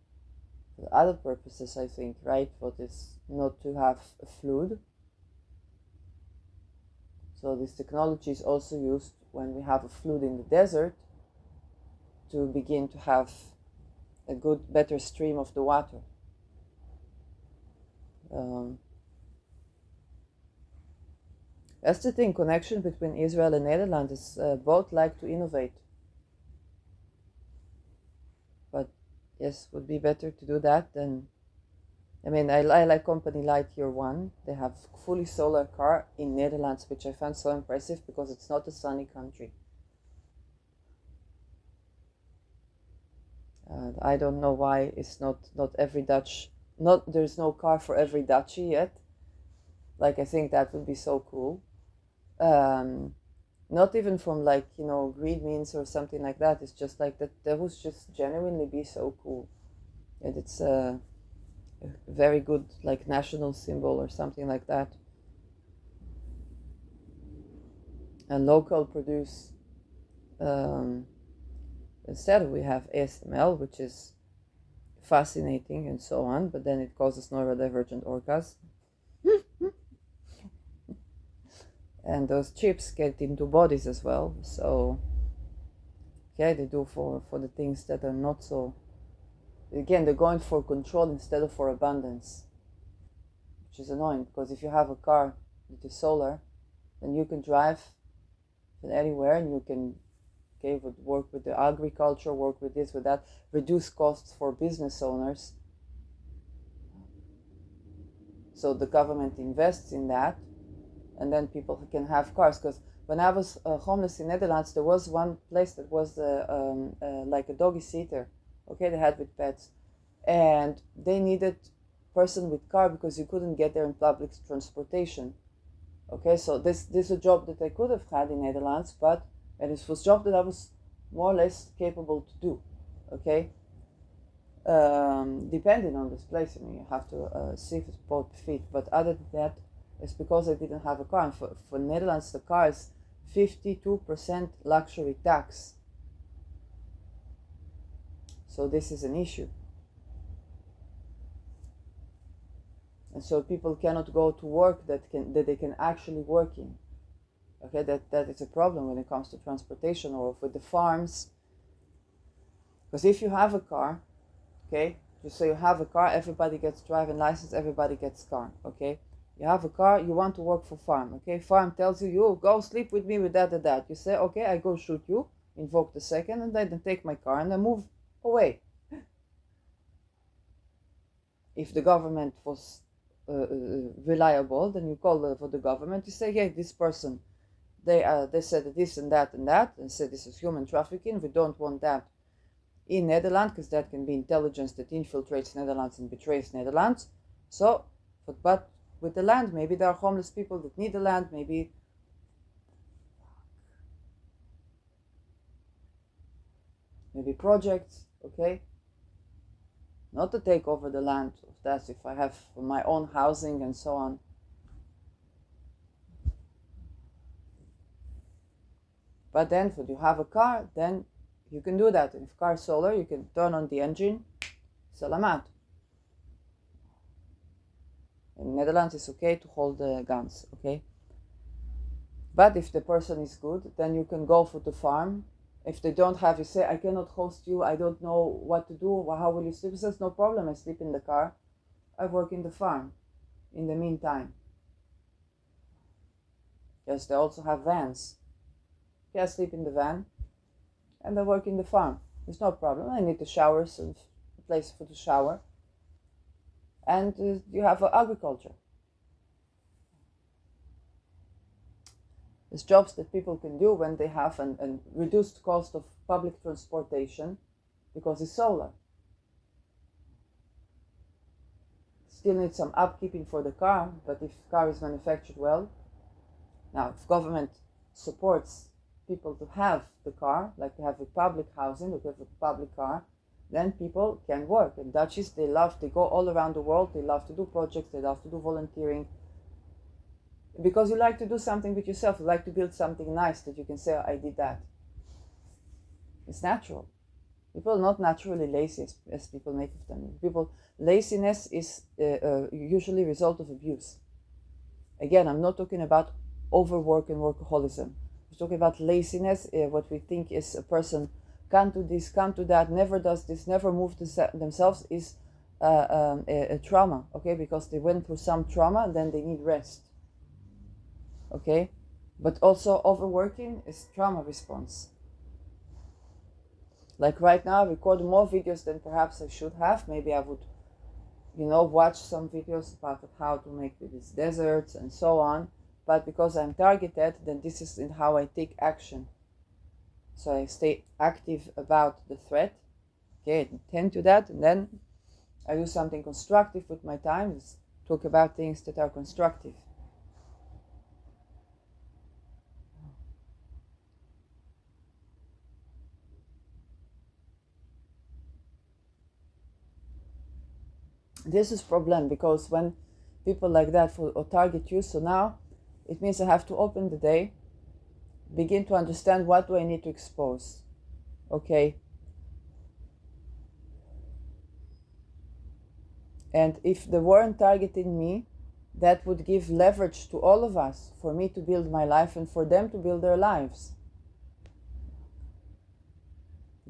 other purposes, I think, right? What is not to have a flood. So this technology is also used when we have a flood in the desert to begin to have a better stream of the water. That's the thing, connection between Israel and Netherlands is both like to innovate. But yes, would be better to do that than, I mean, I like company Lightyear One. They have fully solar car in Netherlands, which I found so impressive because it's not a sunny country. I don't know why it's not every Dutch, there's no car for every Dutchie yet. Like, I think that would be so cool. Not even from, like, greed means or something like that. It's just like that would just genuinely be so cool. And it's a very good, like, national symbol or something like that. And local produce. Instead we have ASML, which is fascinating and so on, but then it causes neurodivergent orgasm. And those chips get into bodies as well. So yeah, they do for the things that are not so. Again, they're going for control instead of for abundance, which is annoying, because if you have a car that is solar, then you can drive anywhere and you can work with the agriculture, work with this, with that, reduce costs for business owners. So the government invests in that, and then people can have cars. Because when I was homeless in Netherlands, there was one place that was like a doggy seater. Okay, they had with pets, and they needed person with car because you couldn't get there in public transportation. Okay, so this is a job that I could have had in Netherlands, and it was a job that I was more or less capable to do. Okay, depending on this place, I mean, you have to see if it's both fit. But other than that, it's because I didn't have a car. And for Netherlands, the car is 52% luxury tax. So this is an issue. And so people cannot go to work that they can actually work in. Okay, that is a problem when it comes to transportation or with the farms. Because if you have a car, okay, just so you have a car, everybody gets driving license, everybody gets car. Okay, you have a car, you want to work for farm. Okay, farm tells you, you go sleep with me with that. You say, okay, I go shoot you, invoke the second, and then take my car and then move away. If the government was reliable, then you call for the government. You say, hey, this person, they said this and that, and said this is human trafficking. We don't want that in Netherlands, because that can be intelligence that infiltrates Netherlands and betrays Netherlands. So, but with the land, maybe there are homeless people that need the land, maybe projects, okay? Not to take over the land, that's if I have my own housing and so on. But then if you have a car, then you can do that. And if car is solar, you can turn on the engine, salamat. In Netherlands, it's okay to hold the guns, okay? But if the person is good, then you can go for the farm. If they don't have, you say, I cannot host you, I don't know what to do, how will you sleep? He says, no problem, I sleep in the car. I work in the farm in the meantime. Yes, they also have vans. Yeah, I sleep in the van and I work in the farm. There's no problem. I need the showers and a place for the shower. And you have agriculture. There's jobs that people can do when they have a reduced cost of public transportation because it's solar. Still need some upkeeping for the car, but if the car is manufactured well, now if government supports people to have the car, like to have a public housing, to have a public car, then people can work. And Dutchies, they go all around the world, they love to do projects, they love to do volunteering. Because you like to do something with yourself, you like to build something nice that you can say, I did that. It's natural. People are not naturally lazy as people make of them. Laziness is usually a result of abuse. Again, I'm not talking about overwork and workaholism. I'm talking about laziness, what we think is a person can't do this, can't do that, never does this, never move themselves, is a trauma, okay? Because they went through some trauma, then they need rest, okay? But also overworking is trauma response. Like right now, I record more videos than perhaps I should have. Maybe I would, watch some videos about how to make these deserts and so on. But because I'm targeted, then this is how I take action. So I stay active about the threat, okay, tend to that, and then I do something constructive with my time, talk about things that are constructive. This is problem because when people like that or target you, so now it means I have to open the day, begin to understand what do I need to expose, okay? And if they weren't targeting me, that would give leverage to all of us for me to build my life and for them to build their lives.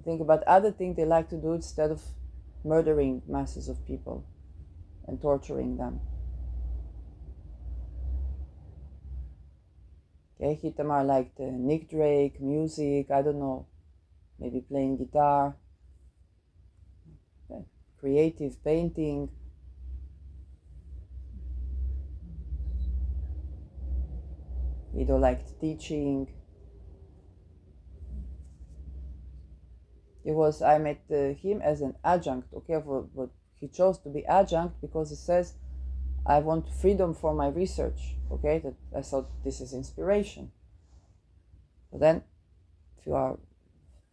Think about other things they like to do instead of murdering masses of people and torturing them. Okay, Hitamar liked Nick Drake, music, I don't know, maybe playing guitar, creative painting. Ido liked teaching. I met him as an adjunct, okay, he chose to be adjunct because he says, I want freedom for my research. Okay, that I thought this is inspiration. But then, if you are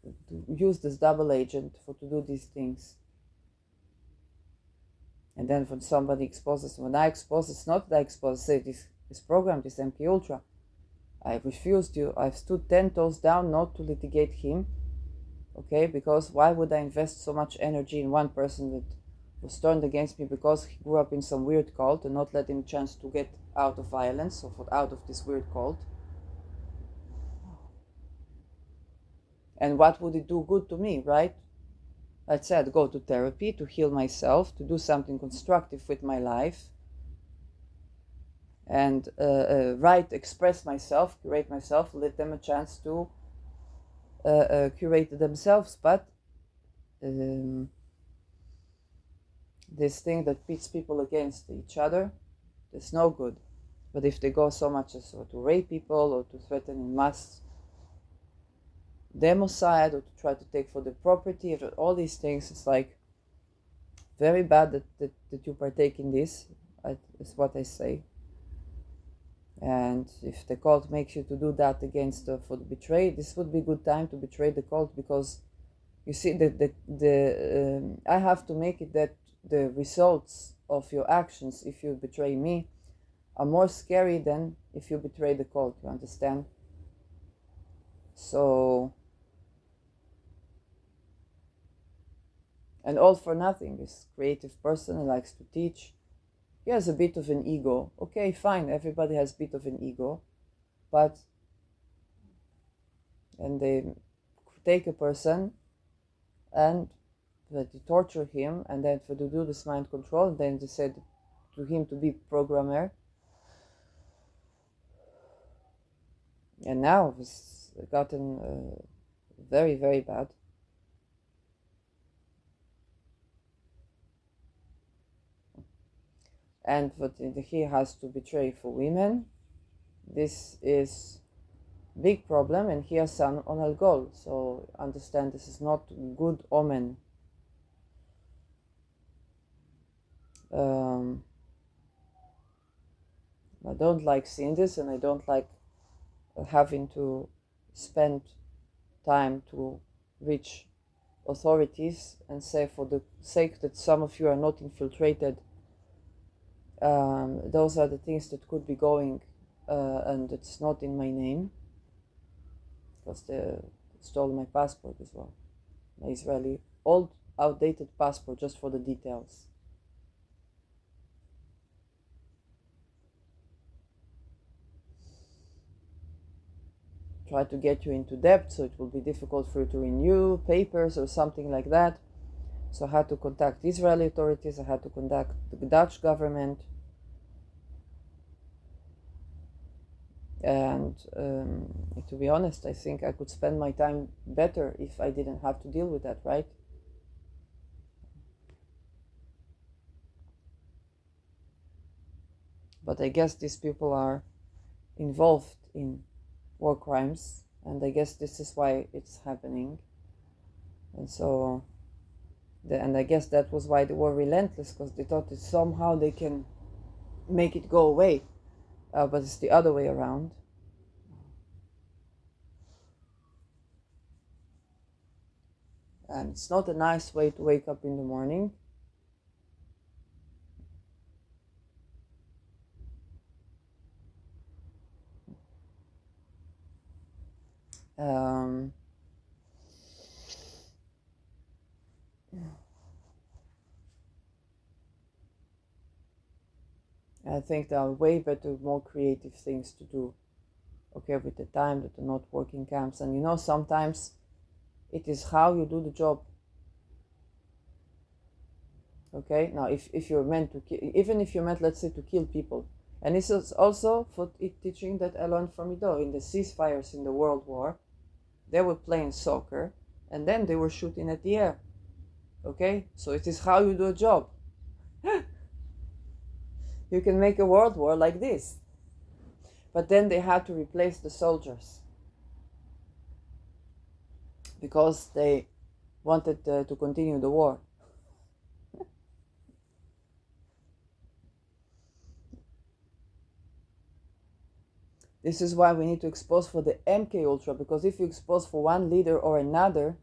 to use this double agent for to do these things, and then when somebody exposes, when I expose, it's not that I expose, say this program, this MK Ultra, I refused you. I've stood 10 toes down not to litigate him. Okay, because why would I invest so much energy in one person that was turned against me because he grew up in some weird cult and not let him a chance to get out of violence or out of this weird cult? And what would it do good to me, right? I said go to therapy to heal myself, to do something constructive with my life, and write, express myself, curate myself, let them a chance to curate themselves. But this thing that pits people against each other, it's no good. But if they go so much as to rape people or to threaten in mass democide or to try to take for the property, all these things, it's like very bad that you partake in this, is what I say. And if the cult makes you to do that against for the betray, this would be a good time to betray the cult, because you see I have to make it that the results of your actions, if you betray me, are more scary than if you betray the cult. You understand? So, and all for nothing. This creative person who likes to teach, he has a bit of an ego. Okay, fine, everybody has a bit of an ego, but and they take a person and they torture him, and then for to do this mind control, and then they said to him to be programmer. And now it's gotten very, very bad. And what he has to betray for women, this is big problem, and he has son on Al Gol. So understand, this is not good omen. I don't like seeing this, and I don't like having to spend time to reach authorities and say, for the sake that some of you are not infiltrated, those are the things that could be going, and it's not in my name, because they stole my passport as well, my Israeli old outdated passport, just for the details. Try to get you into debt, so it will be difficult for you to renew papers or something like that. So I had to contact Israeli authorities, I had to contact the Dutch government, and to be honest, I think I could spend my time better if I didn't have to deal with that, right? But I guess these people are involved in war crimes, and I guess this is why it's happening. And so, and I guess that was why they were relentless, because they thought that somehow they can make it go away, but it's the other way around. And it's not a nice way to wake up in the morning. I think there are way better, more creative things to do, okay, with the time that are not working camps. And sometimes it is how you do the job. Okay, now if you're meant to even if you're meant, let's say, to kill people, and this is also for teaching that I learned from Ido in the ceasefires in the World War. They were playing soccer, and then they were shooting at the air. Okay, so it is how you do a job. You can make a world war like this. But then they had to replace the soldiers because they wanted to continue the war. This is why we need to expose for the MK Ultra, because if you expose for one leader or another,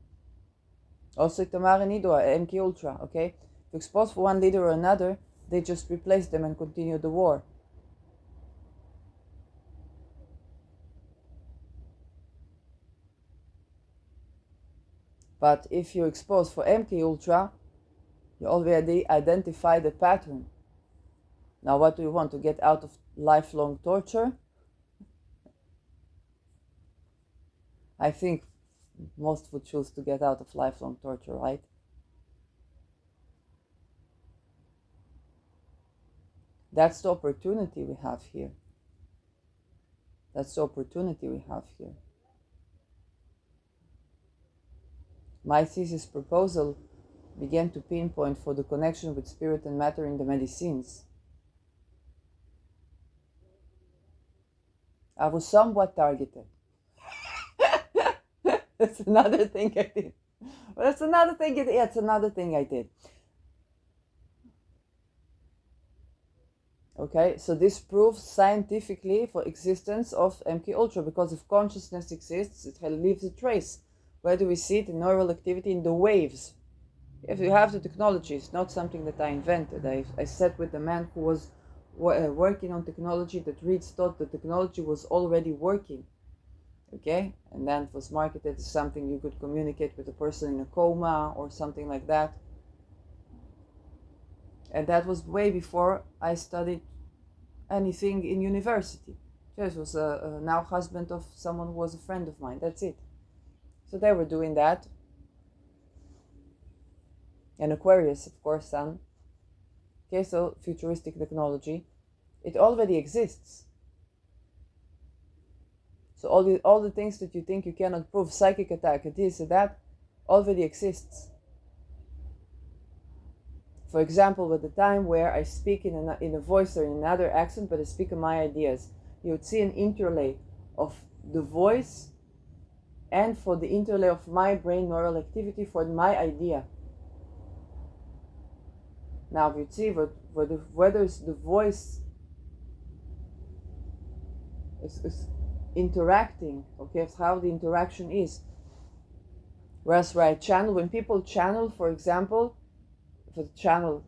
also Tamara Nido, MK Ultra, okay? If you expose for one leader or another, they just replace them and continue the war. But if you expose for MK Ultra, you already identify the pattern. Now, what do you want? To get out of lifelong torture? I think most would choose to get out of lifelong torture, right? That's the opportunity we have here. That's the opportunity we have here. My thesis proposal began to pinpoint for the connection with spirit and matter in the medicines. I was somewhat targeted. That's another thing I did. But that's another thing. Yeah, it's another thing I did. Okay, so this proves scientifically for existence of MK Ultra, because if consciousness exists, it leaves a trace. Where do we see it? In neural activity in the waves. If you have the technology, it's not something that I invented. I sat with a man who was working on technology that Reeds thought the technology was already working. Okay, and then it was marketed as something you could communicate with a person in a coma or something like that. And that was way before I studied anything in university. This was a now husband of someone who was a friend of mine. That's it. So they were doing that. And Aquarius, of course, sun. Okay, so futuristic technology. It already exists. So all the things that you think you cannot prove, psychic attack, this and that, already exists. For example, at the time where I speak in a voice or in another accent, but I speak in my ideas, you would see an interlay of the voice and for the interlay of my brain neural activity for my idea. Now, you'd see whether the voice is interacting, okay, it's how the interaction is. Whereas where I channel, when people channel, for example, for the channel,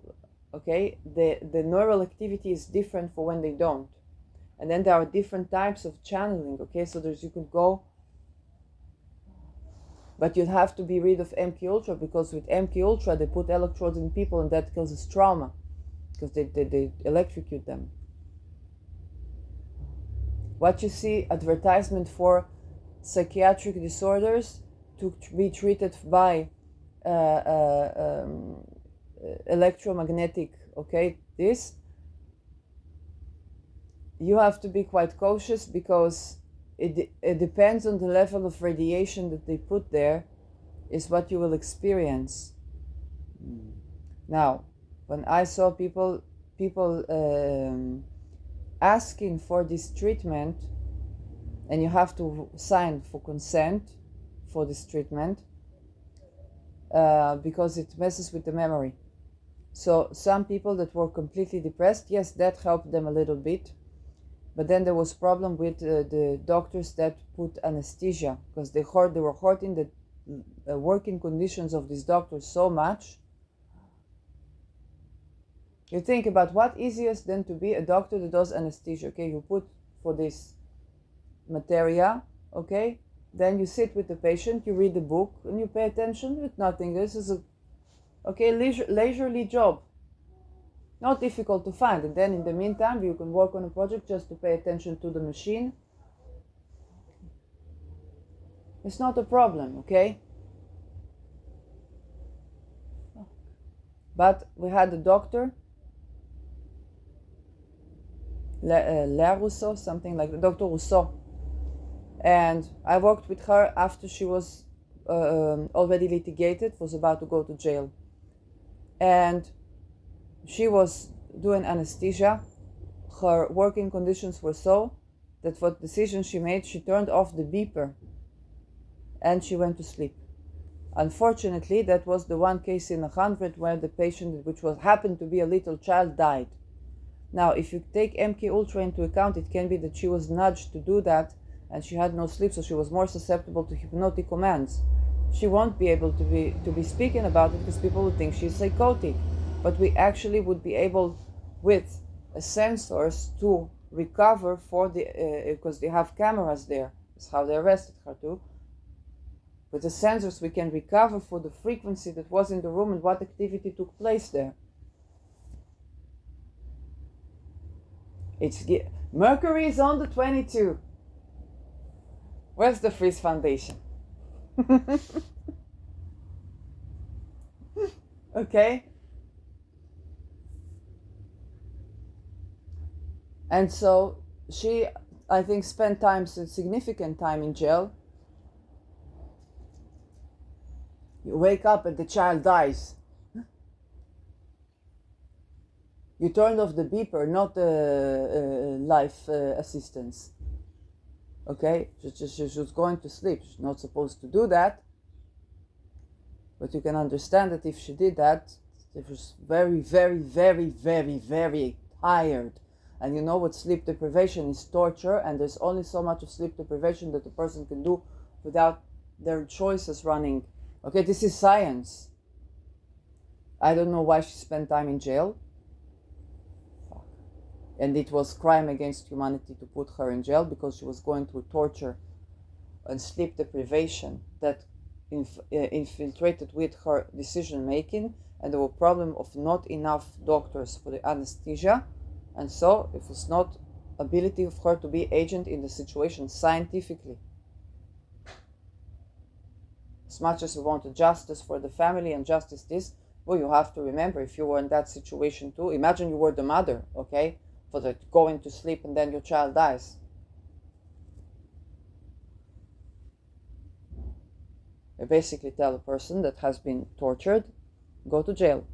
okay, the neural activity is different for when they don't. And then there are different types of channeling, okay, so you could go, but you'd have to be rid of MK Ultra, because with MK Ultra they put electrodes in people and that causes trauma, because they electrocute them. What you see, advertisement for psychiatric disorders to be treated by electromagnetic, okay, this, you have to be quite cautious, because it depends on the level of radiation that they put there is what you will experience. Now, when I saw people asking for this treatment, and you have to sign for consent for this treatment, because it messes with the memory. So some people that were completely depressed, yes, that helped them a little bit, but then there was problem with the doctors that put anesthesia, because they were hurting the working conditions of these doctors so much. You think about what easiest than to be a doctor that does anesthesia, okay? You put for this materia, okay? Then you sit with the patient, you read the book, and you pay attention with nothing. This is a, okay, leisurely job. Not difficult to find. And then in the meantime, you can work on a project just to pay attention to the machine. It's not a problem, okay? But we had a doctor, La Rousseau, something like that, Dr. Rousseau. And I worked with her after she was already litigated, was about to go to jail. And she was doing anesthesia. Her working conditions were so that for the decision she made, she turned off the beeper and she went to sleep. Unfortunately, that was the one case in 100 where the patient, which happened to be a little child, died. Now, if you take MK Ultra into account, it can be that she was nudged to do that and she had no sleep, so she was more susceptible to hypnotic commands. She won't be able to be speaking about it because people would think she's psychotic. But we actually would be able, with sensors, to recover for the because they have cameras there. That's how they arrested her too. With the sensors, we can recover for the frequency that was in the room and what activity took place there. Mercury is on the 22. Where's the Freeze Foundation? Okay? And so she, I think, spent significant time in jail. You wake up and the child dies. You turned off the beeper, not the life assistance. Okay? She was going to sleep. She's not supposed to do that. But you can understand that if she did that, she was very, very, very, very, very tired. And you know what sleep deprivation is? Torture, and there's only so much of sleep deprivation that a person can do without their choices running. Okay, this is science. I don't know why she spent time in jail. And it was crime against humanity to put her in jail because she was going through torture and sleep deprivation that infiltrated with her decision making, and there were problem of not enough doctors for the anesthesia, and so it was not ability of her to be agent in the situation scientifically. As much as we wanted justice for the family and justice this, well, you have to remember, if you were in that situation too, imagine you were the mother, okay, for the going to sleep and then your child dies. You basically tell a person that has been tortured, go to jail.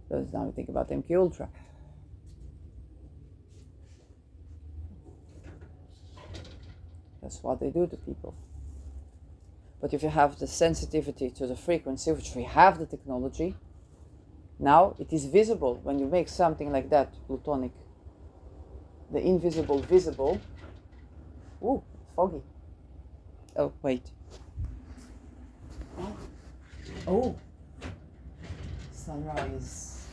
So now we think about MK Ultra. That's what they do to people. But if you have the sensitivity to the frequency, which we have the technology, now it is visible when you make something like that, plutonic. The invisible visible. Ooh, foggy. Oh, wait. Oh. Sunrise.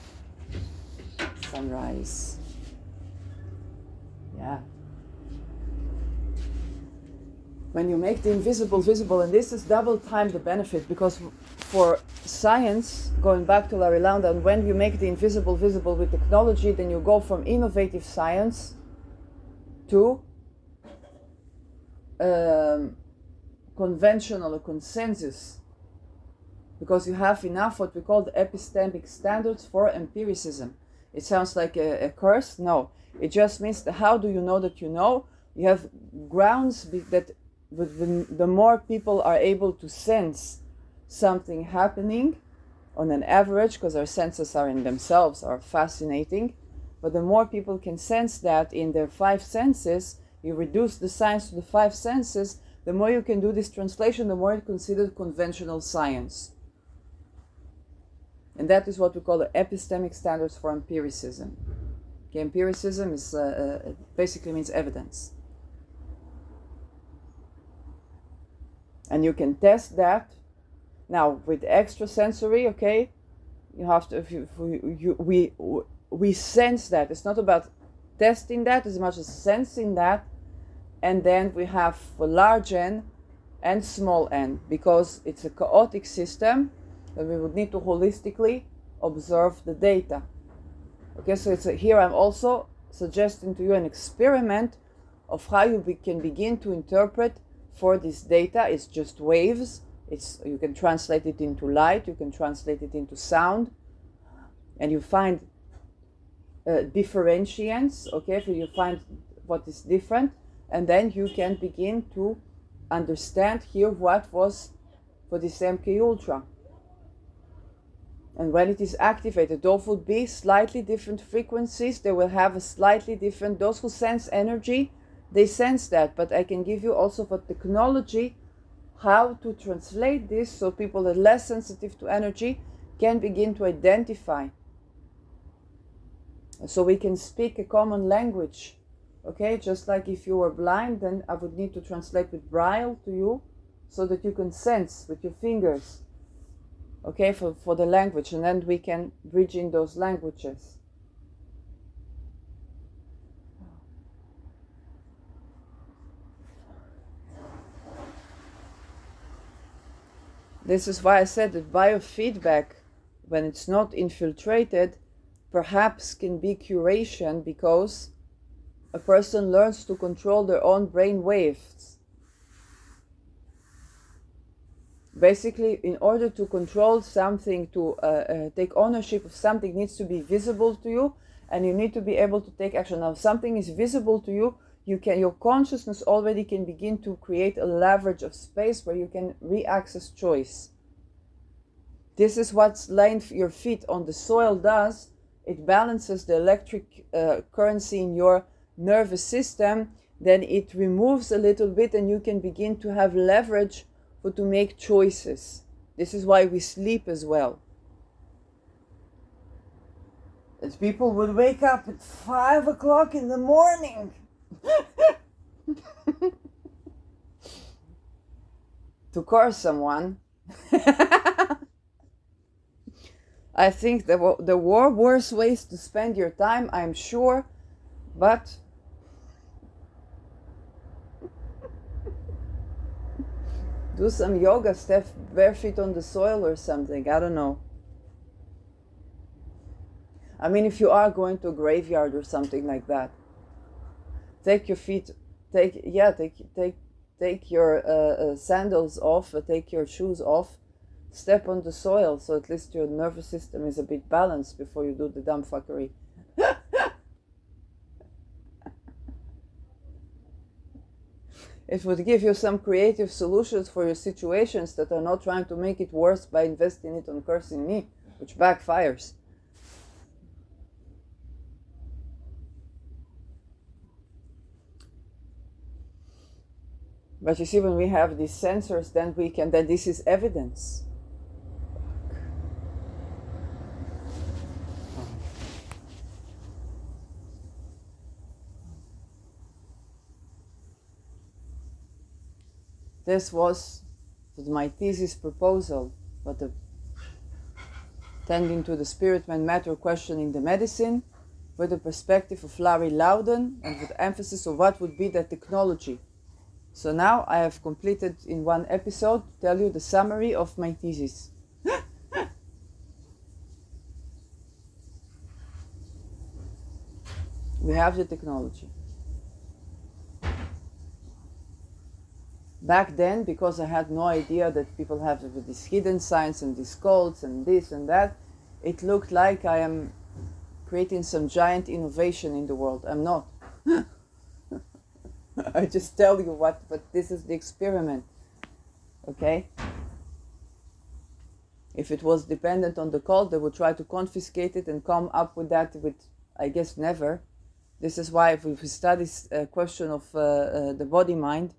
Sunrise. Yeah. When you make the invisible visible, and this is double time the benefit, because for science, going back to Larry Landa, and when you make the invisible visible with technology, then you go from innovative science to conventional or consensus, because you have enough what we call the epistemic standards for empiricism. It sounds like a curse. No, it just means how do you know that you know? You have grounds that the more people are able to sense something happening on an average, because our senses are in themselves are fascinating, but the more people can sense that in their five senses, you reduce the science to the five senses, the more you can do this translation, the more it's considered conventional science. And that is what we call the epistemic standards for empiricism. Okay, empiricism is basically means evidence. And you can test that. Now, with extrasensory, okay, you have to, we sense that. It's not about testing that as much as sensing that. And then we have for large n and small n, because it's a chaotic system, and we would need to holistically observe the data. Okay, so here I'm also suggesting to you an experiment of how you can begin to interpret for this data. It's just waves. You can translate it into light, you can translate it into sound, and you find differentiants, okay, so you find what is different, and then you can begin to understand here what was for this MK Ultra. And when it is activated, those would be slightly different frequencies. They will have a slightly different, those who sense energy, they sense that. But I can give you also for technology how to translate this so people that are less sensitive to energy can begin to identify So we can speak a common language. Okay, just like if you were blind, then I would need to translate with braille to you so that you can sense with your fingers, okay, for the language, and then we can bridge in those languages. This is why I said that biofeedback, when it's not infiltrated, perhaps can be curation, because a person learns to control their own brain waves. Basically, in order to control something, to take ownership of something, needs to be visible to you, and you need to be able to take action. Now, if something is visible to you, your consciousness already can begin to create a leverage of space where you can re-access choice. This is what laying your feet on the soil does. It balances the electric currency in your nervous system. Then it removes a little bit, and you can begin to have leverage to make choices. This is why we sleep as well. As people would wake up at 5 o'clock in the morning to curse someone. I think there were worse ways to spend your time, I'm sure, but do some yoga, step barefoot on the soil or something. I don't know. I mean, if you are going to a graveyard or something like that, take your feet, take your sandals off, take your shoes off, step on the soil, so at least your nervous system is a bit balanced before you do the dumb fuckery. It would give you some creative solutions for your situations that are not trying to make it worse by investing it on cursing me, which backfires. But you see, when we have these sensors, then this is evidence. This was my thesis proposal, but tending to the spirit and matter questioning the medicine, with the perspective of Larry Loudon, and with emphasis on what would be the technology. So now I have completed in one episode to tell you the summary of my thesis. We have the technology. Back then, because I had no idea that people have this hidden science and these codes and this and that, it looked like I am creating some giant innovation in the world. I'm not. I just tell you but this is the experiment. Okay? If it was dependent on the cult, they would try to confiscate it and come up with that with, I guess, never. This is why if we study a question of the body-mind,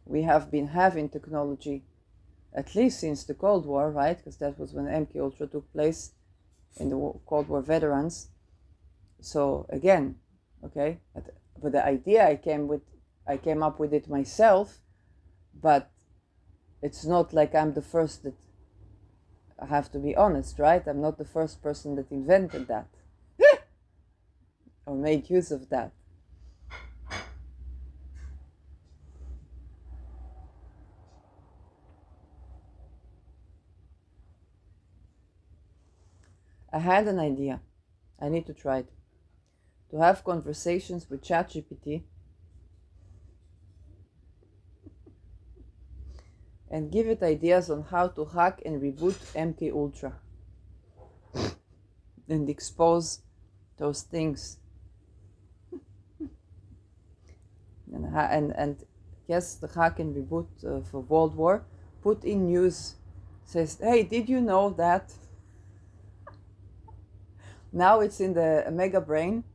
we have been having technology at least since the Cold War, right? Because that was when MK Ultra took place in the Cold War veterans. So again, okay, but the idea I came up with it myself, but it's not like I'm the first that, I have to be honest, right? I'm not the first person that invented that or made use of that. I had an idea. I need to try it. To have conversations with ChatGPT and give it ideas on how to hack and reboot MK Ultra and expose those things. And yes, the hack and reboot for World War put in news, says, hey, did you know that now it's in the mega brain?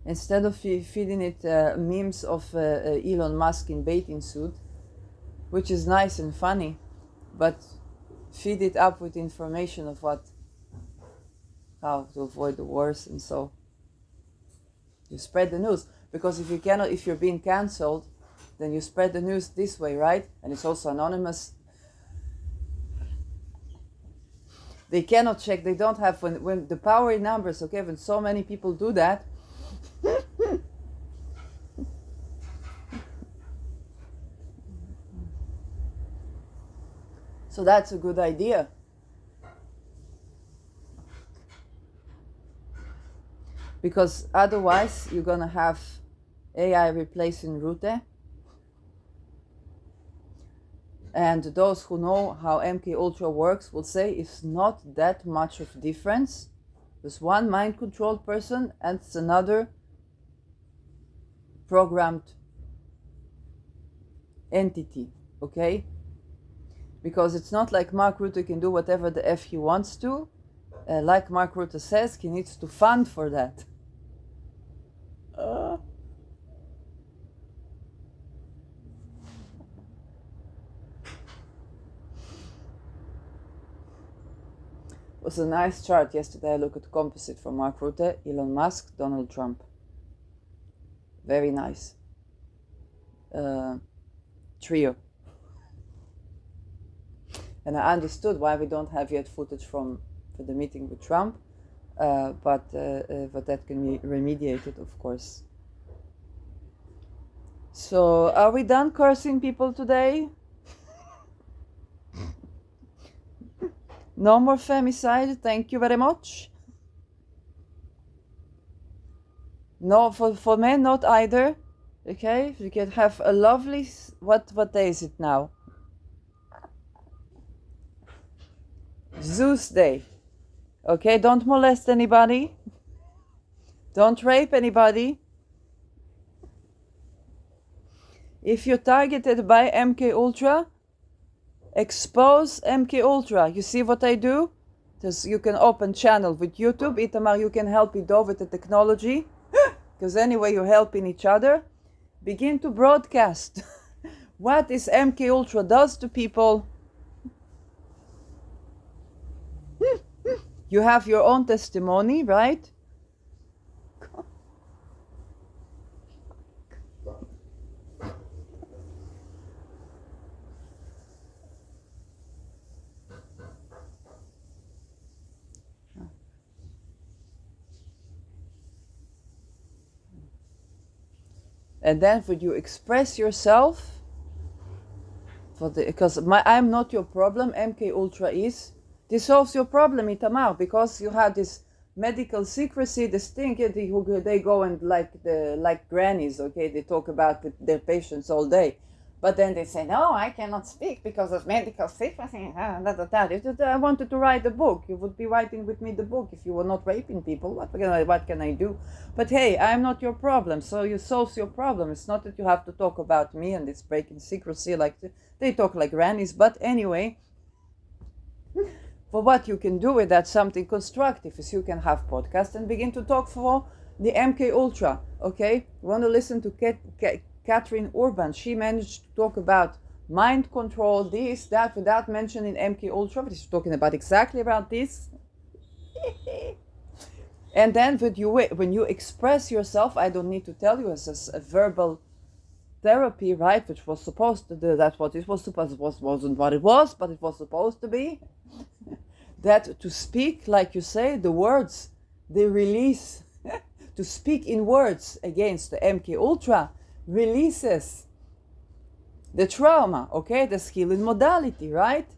Instead of feeding it memes of Elon Musk in bathing suit, which is nice and funny, but feed it up with information of what how to avoid the wars, and so you spread the news. Because if you're being cancelled, then you spread the news this way, right? And it's also anonymous. They cannot check. They don't have when the power in numbers. Okay, when so many people do that. So that's a good idea. Because otherwise you're gonna have AI replacing Rute. And those who know how MK Ultra works will say it's not that much of difference. There's one mind-controlled person and it's another programmed entity, okay? Because it's not like Mark Rutte can do whatever the F he wants to. Like Mark Rutte says, he needs to fund for that. It was a nice chart yesterday. I looked at the composite from Mark Rutte, Elon Musk, Donald Trump. Very nice. Trio. And I understood why we don't have yet footage for the meeting with Trump, but that can be remediated, of course. So, are we done cursing people today? No more femicide, thank you very much. No, for men, not either. Okay, you can have a lovely, what day is it now? Zeus Day. Okay, don't molest anybody. Don't rape anybody. If you're targeted by MK Ultra, expose MK Ultra. You see what I do? You can open channel with YouTube. Itamar, you can help Ido with the technology. Because anyway, you're helping each other. Begin to broadcast what is MK Ultra does to people. You have your own testimony, right? And then when you express yourself, because I'm not your problem, MK Ultra is. This solves your problem, Itamar, because you have this medical secrecy, this thing. They go and like grannies, okay? They talk about their patients all day, but then they say, "No, I cannot speak because of medical secrecy." I wanted to write a book. You would be writing with me the book if you were not raping people. What can I do? But hey, I'm not your problem, so you solve your problem. It's not that you have to talk about me and it's breaking secrecy like they talk like grannies. But anyway. For what you can do with that, something constructive, is you can have podcasts and begin to talk for the MK Ultra, okay? You want to listen to Catherine Urban. She managed to talk about mind control, this, that, without mentioning MK Ultra, but she's talking about exactly about this. And then when you express yourself, I don't need to tell you, as a verbal therapy, right, which was supposed to do, that's what it was supposed to, wasn't what it was, but it was supposed to be. That to speak, like you say, the words, they release. To speak in words against the MK Ultra releases the trauma, okay? The healing modality, right?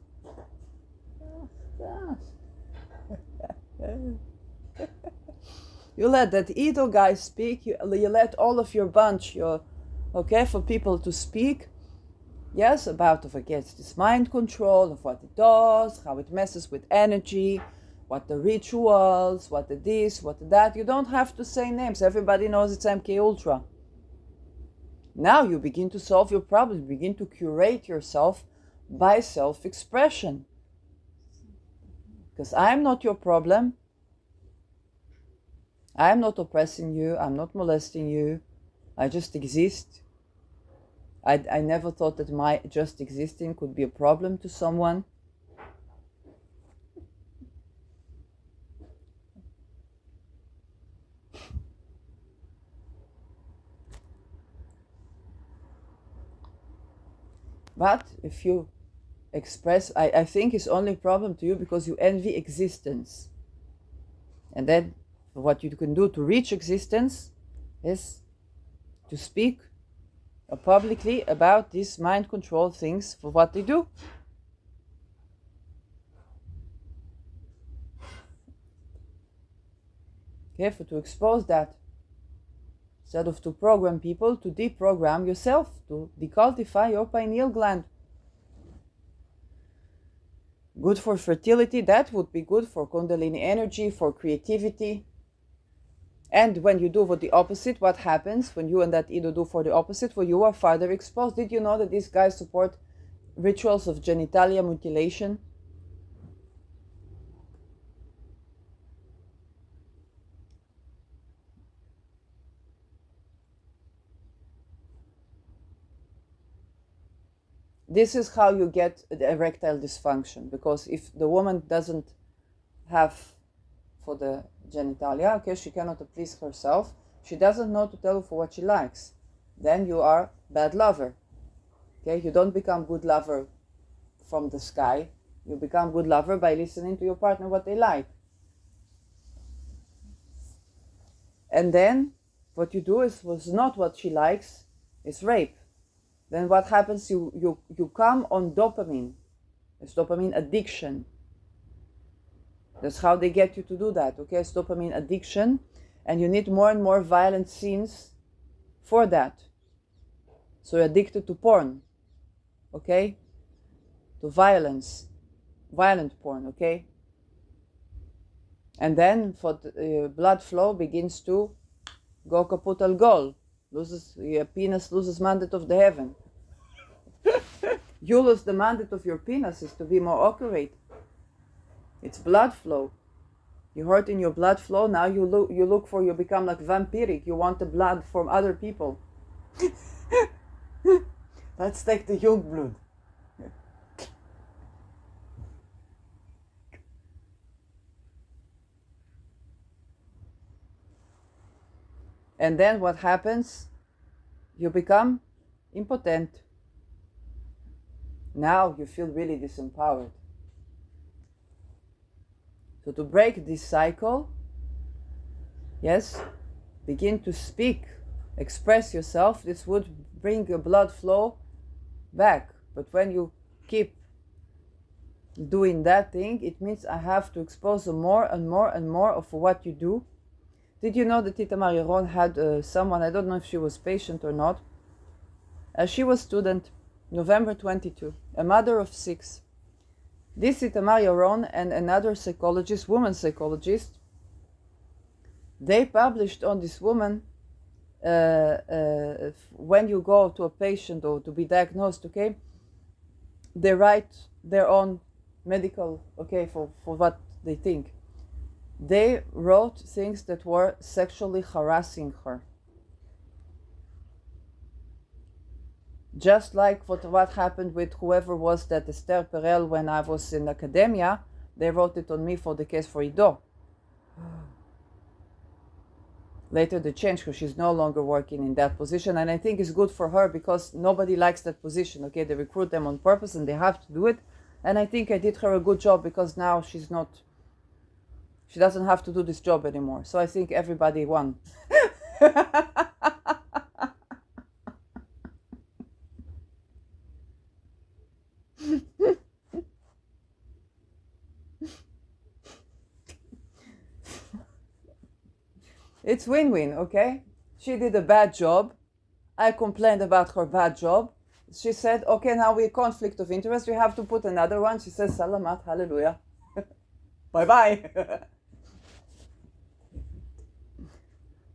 You let that Edo guy speak, you let all of your bunch, for people to speak. Yes, about against this mind control, of what it does, how it messes with energy, what the rituals, what the this, what the that. You don't have to say names. Everybody knows it's MK Ultra. Now you begin to solve your problem. You begin to curate yourself by self-expression. Because I'm not your problem. I'm not oppressing you. I'm not molesting you. I just exist. I never thought that my just existing could be a problem to someone. But if you express, I think it's only a problem to you because you envy existence. And then what you can do to reach existence is to speak publicly about these mind control things for what they do. Okay, to expose that. Instead of to program people, to deprogram yourself, to decultify your pineal gland. Good for fertility, that would be good for Kundalini energy, for creativity. And when you do for the opposite, what happens when you and that Ido do for the opposite? Well, you are further exposed. Did you know that these guys support rituals of genitalia mutilation? This is how you get the erectile dysfunction, because if the woman doesn't have for the genitalia, okay, she cannot please herself, she doesn't know to tell you for what she likes, then you are bad lover. Okay, you don't become good lover from the sky, you become good lover by listening to your partner what they like. And then what you do is was not what she likes, is rape. Then what happens? You come on dopamine. It's dopamine addiction. That's how they get you to do that. Okay, it's dopamine addiction, and you need more and more violent scenes for that. So you're addicted to porn. Okay, to violence, violent porn. Okay, and then for the, blood flow begins to go kaput al gol. Loses your penis loses mandate of the heaven. You lose the mandate of your penis is to be more accurate. It's blood flow. You hurt in your blood flow. Now you look for, you become like vampiric. You want the blood from other people. Let's take the young blood. And then what happens? You become impotent. Now you feel really disempowered. So to break this cycle, yes, begin to speak, express yourself. This would bring your blood flow back. But when you keep doing that thing, it means I have to expose more and more and more of what you do. Did you know that Tita Maria Ron had someone, I don't know if she was patient or not, she was student, November 22, a mother of 6. This Tita Maria Ron and another psychologist, woman psychologist, they published on this woman, when you go to a patient or to be diagnosed, okay, they write their own medical, okay, for what they think. They wrote things that were sexually harassing her. Just like what happened with whoever was that Esther Perel when I was in academia, they wrote it on me for the case for Ido. Later they changed her, she's no longer working in that position, and I think it's good for her because nobody likes that position, okay? They recruit them on purpose and they have to do it, and I think I did her a good job because now she doesn't have to do this job anymore. So I think everybody won. It's win-win, okay? She did a bad job. I complained about her bad job. She said, okay, now we're conflict of interest. We have to put another one. She says, Salamat, hallelujah. Bye-bye.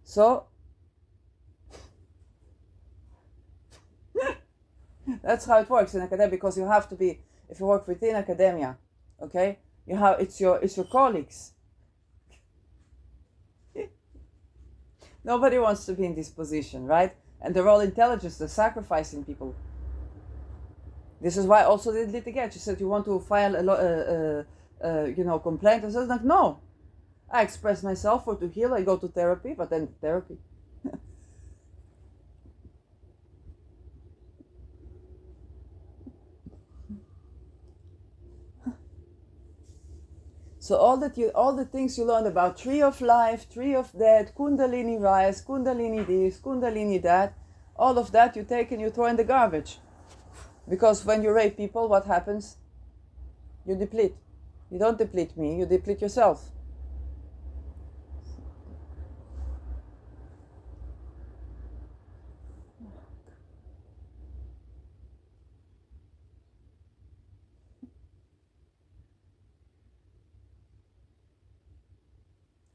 So, that's how it works in academia, because you have to be, if you work within academia, okay, you have, it's your colleagues. Nobody wants to be in this position, right? And they're all intelligent, they're sacrificing people. This is why also they did again. She said, you want to file a complaint? I said, like, no. I express myself or to heal, I go to therapy, but then therapy. So all the things you learn about tree of life, tree of death, kundalini rise, kundalini this, kundalini that, all of that you take and you throw in the garbage. Because when you rape people, what happens? You deplete. You don't deplete me, you deplete yourself.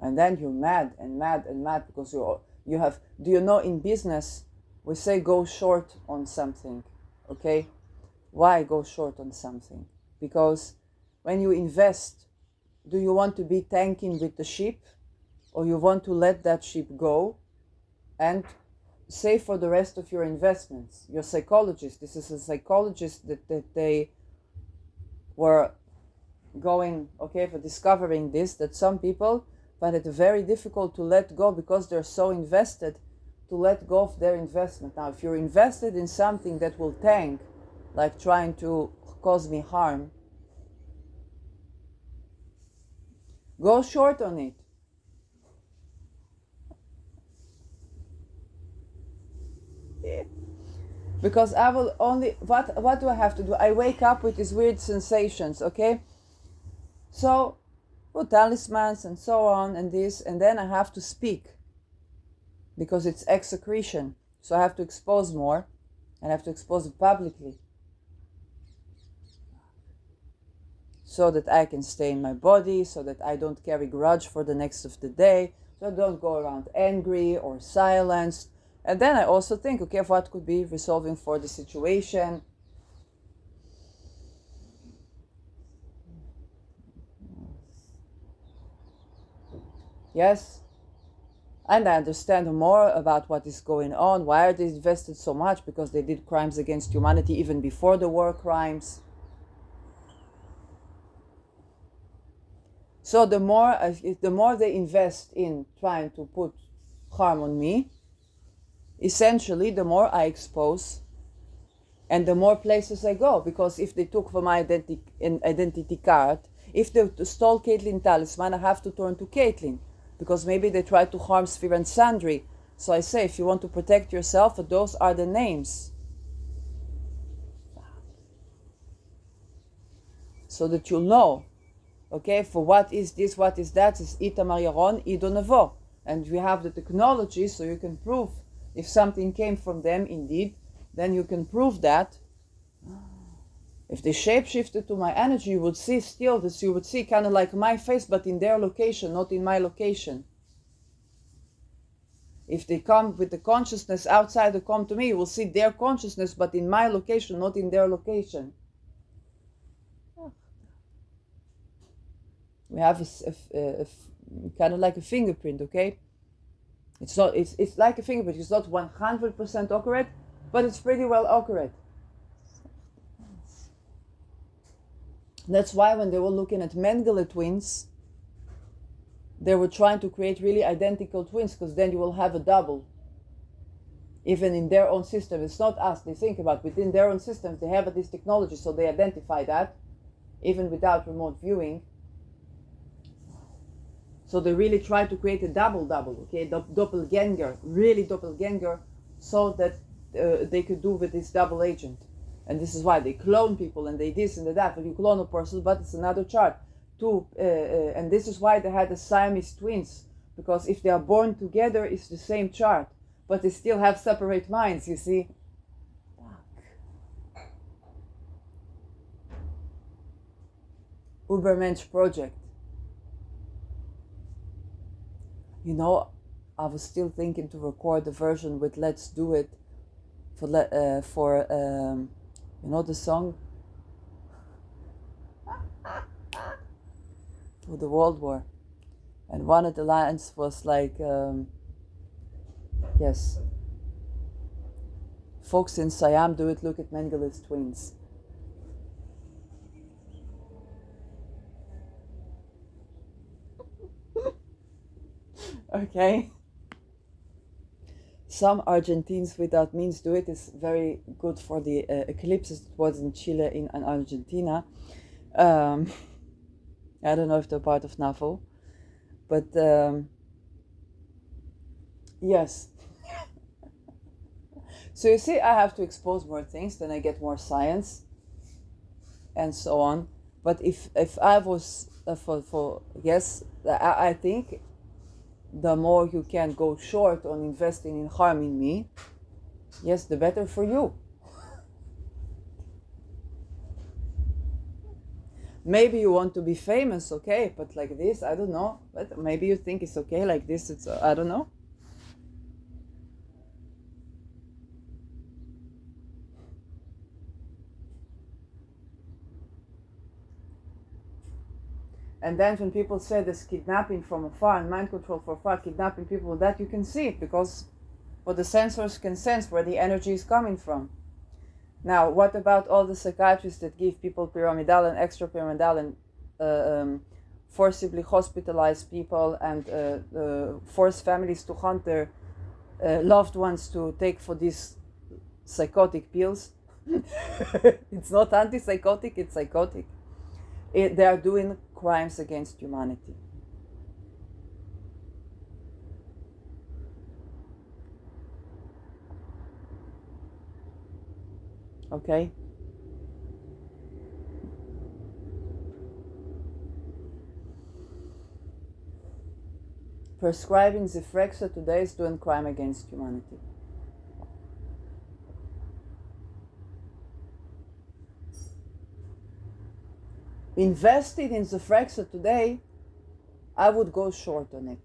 And then you're mad and mad and mad because you have, do you know, in business we say go short on something, okay? Why go short on something? Because when you invest, do you want to be tanking with the ship, or you want to let that ship go and save for the rest of your investments? Your psychologist, this is a psychologist that they were going, okay, for discovering this, that some people find it very difficult to let go because they're so invested, to let go of their investment. Now, if you're invested in something that will tank, like trying to cause me harm, go short on it. Because I will only, what do I have to do? I wake up with these weird sensations, okay? So, talismans and so on and this, and then I have to speak because it's execretion. So I have to expose more, and I have to expose it publicly so that I can stay in my body, so that I don't carry grudge for the next of the day, so I don't go around angry or silenced. And then I also think, okay, what could be resolving for the situation? Yes. And I understand more about what is going on. Why are they invested so much? Because they did crimes against humanity even before the war crimes. So the more they invest in trying to put harm on me, essentially the more I expose and the more places I go. Because if they took from my identity card, if they stole Caitlin talisman, I have to turn to Caitlin. Because maybe they tried to harm Sphere and Sandri. So I say, if you want to protect yourself, those are the names. So that you'll know, okay, for what is this, what is that, is Itamar Yaron, Ido Nevo. And we have the technology, so you can prove if something came from them, indeed, then you can prove that. If they shapeshifted to my energy, you would see still this, you would see kind of like my face, but in their location, not in my location. If they come with the consciousness outside to come to me, you will see their consciousness, but in my location, not in their location. We have a kind of like a fingerprint, okay? It's not. It's like a fingerprint. It's not 100% accurate, but it's pretty well accurate. That's why when they were looking at Mengele twins, they were trying to create really identical twins, because then you will have a double. Even in their own system, it's not us. They think about within their own systems, they have this technology, so they identify that, even without remote viewing. So they really try to create a double, okay, doppelganger, really doppelganger, so that they could do with this double agent. And this is why they clone people and they this and that. But you clone a person, but it's another chart. And this is why they had the Siamese twins, because if they are born together, it's the same chart, but they still have separate minds, you see. Ubermensch project. You know, I was still thinking to record the version with Let's Do It for you know, the song for the World War. And one of the lines was like, yes, folks in Siam do it, look at Mengele's twins. Okay. Some Argentines without means do it. Is very good for the eclipses. It was in Chile, in Argentina. I don't know if they're part of NAFO, but yes. So you see, I have to expose more things, then I get more science, and so on. But if I was for yes, I think the more you can go short on investing in harming me, yes, the better for you. Maybe you want to be famous, okay, but like this, I don't know. But maybe you think it's okay like this. It's I don't know. And then when people say this kidnapping from afar and mind control for afar, kidnapping people, that you can see it because well, the sensors can sense where the energy is coming from. Now, what about all the psychiatrists that give people pyramidal and extra pyramidal and forcibly hospitalize people and force families to hunt their loved ones to take for these psychotic pills? It's not antipsychotic, it's psychotic. They are doing crimes against humanity. Okay? Prescribing Zifrexa today is doing crime against humanity. Invested in Zifrexa today, I would go short on it.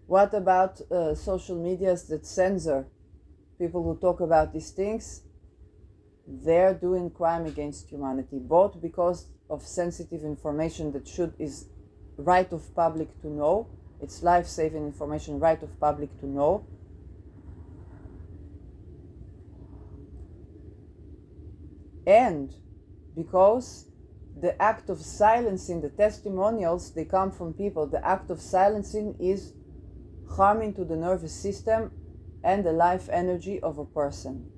What about social medias that censor people who talk about these things? They're doing crime against humanity, both because of sensitive information that is right of public to know. It's life-saving information, right of public to know. And because the act of silencing the testimonials, they come from people. The act of silencing is harming to the nervous system and the life energy of a person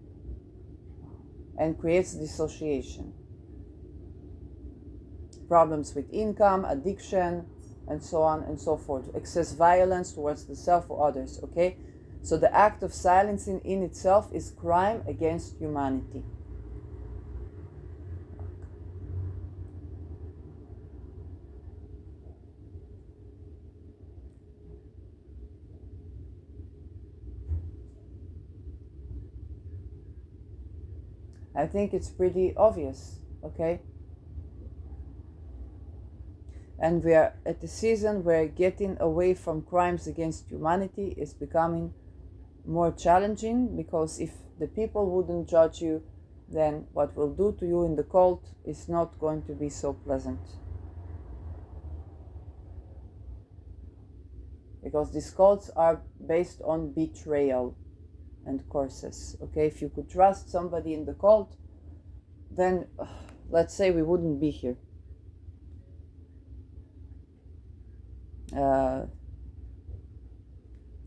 and creates dissociation. Problems with income, addiction, and so on and so forth. Excess violence towards the self or others, okay? So the act of silencing in itself is crime against humanity. I think it's pretty obvious, okay? And we are at a season where getting away from crimes against humanity is becoming more challenging, because if the people wouldn't judge you, then what will do to you in the cult is not going to be so pleasant. Because these cults are based on betrayal and curses, okay? If you could trust somebody in the cult, then let's say we wouldn't be here.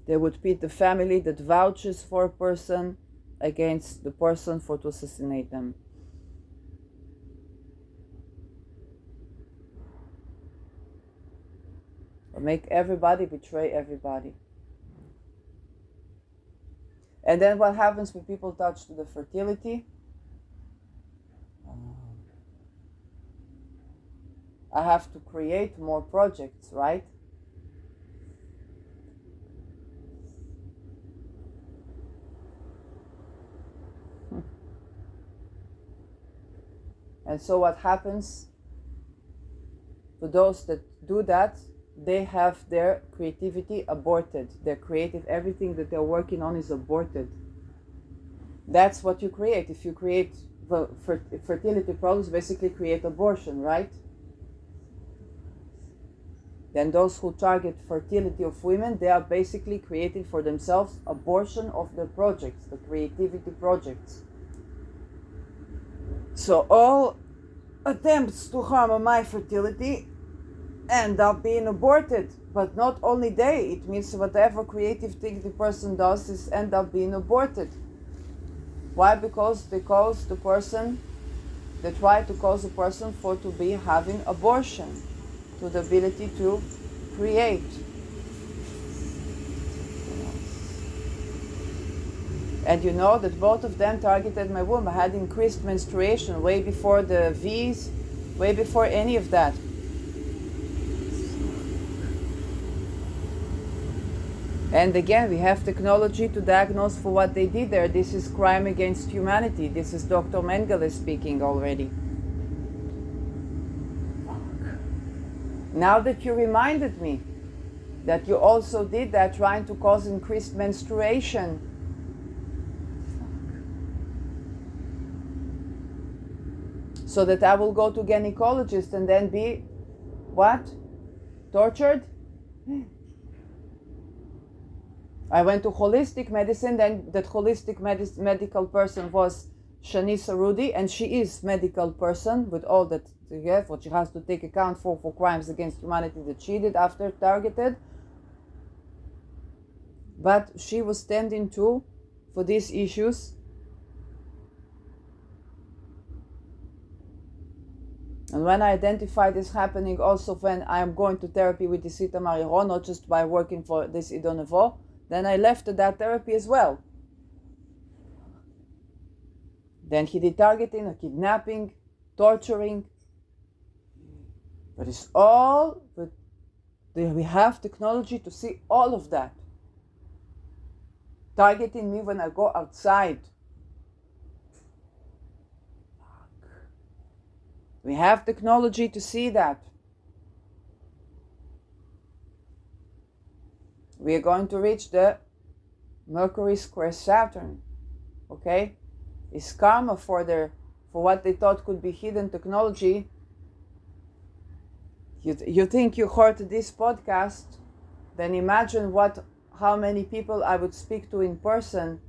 They would pit the family that vouches for a person against the person for to assassinate them. Or make everybody betray everybody. And then what happens when people touch to the fertility? I have to create more projects, right? And so what happens to those that do that? They have their creativity aborted. Their creative, everything that they're working on is aborted. That's what you create. If you create fertility problems, basically create abortion, right? Then those who target fertility of women, they are basically creating for themselves abortion of the projects, the creativity projects. So all attempts to harm my fertility end up being aborted but not only they, it means whatever creative thing the person does is end up being aborted. Why? Because they try to cause a person for to be having abortion, to the ability to create. And you know that both of them targeted my womb. I had increased menstruation way before the V's, way before any of that. And again, we have technology to diagnose for what they did there. This is crime against humanity. This is Dr. Mengele speaking already. Now that you reminded me that you also did that, trying to cause increased menstruation. So that I will go to gynecologist and then be, what? Tortured? I went to holistic medicine, then that holistic medical person was Shanisa Rudy, and she is medical person with all that what she has to take account for crimes against humanity that she did after targeted. But she was standing too for these issues. And when I identify this happening, also when I am going to therapy with the Sita Mariro, not just by working for this Idonevo, then I left that therapy as well. Then he did targeting, kidnapping, torturing. But it's all, we have technology to see all of that. Targeting me when I go outside. We have technology to see that. We are going to reach the Mercury square Saturn. Okay? It's karma for what they thought could be hidden technology. You think you heard this podcast, then imagine how many people I would speak to in person.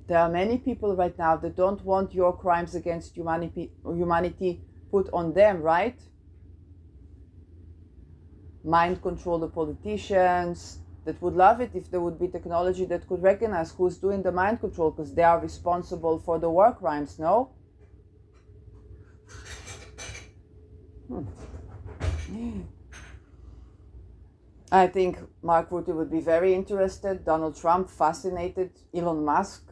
There are many people right now that don't want your crimes against humanity put on them, right? Mind control the politicians, that would love it if there would be technology that could recognize who's doing the mind control, because they are responsible for the war crimes, no? I think Mark Rutte would be very interested, Donald Trump fascinated, Elon Musk.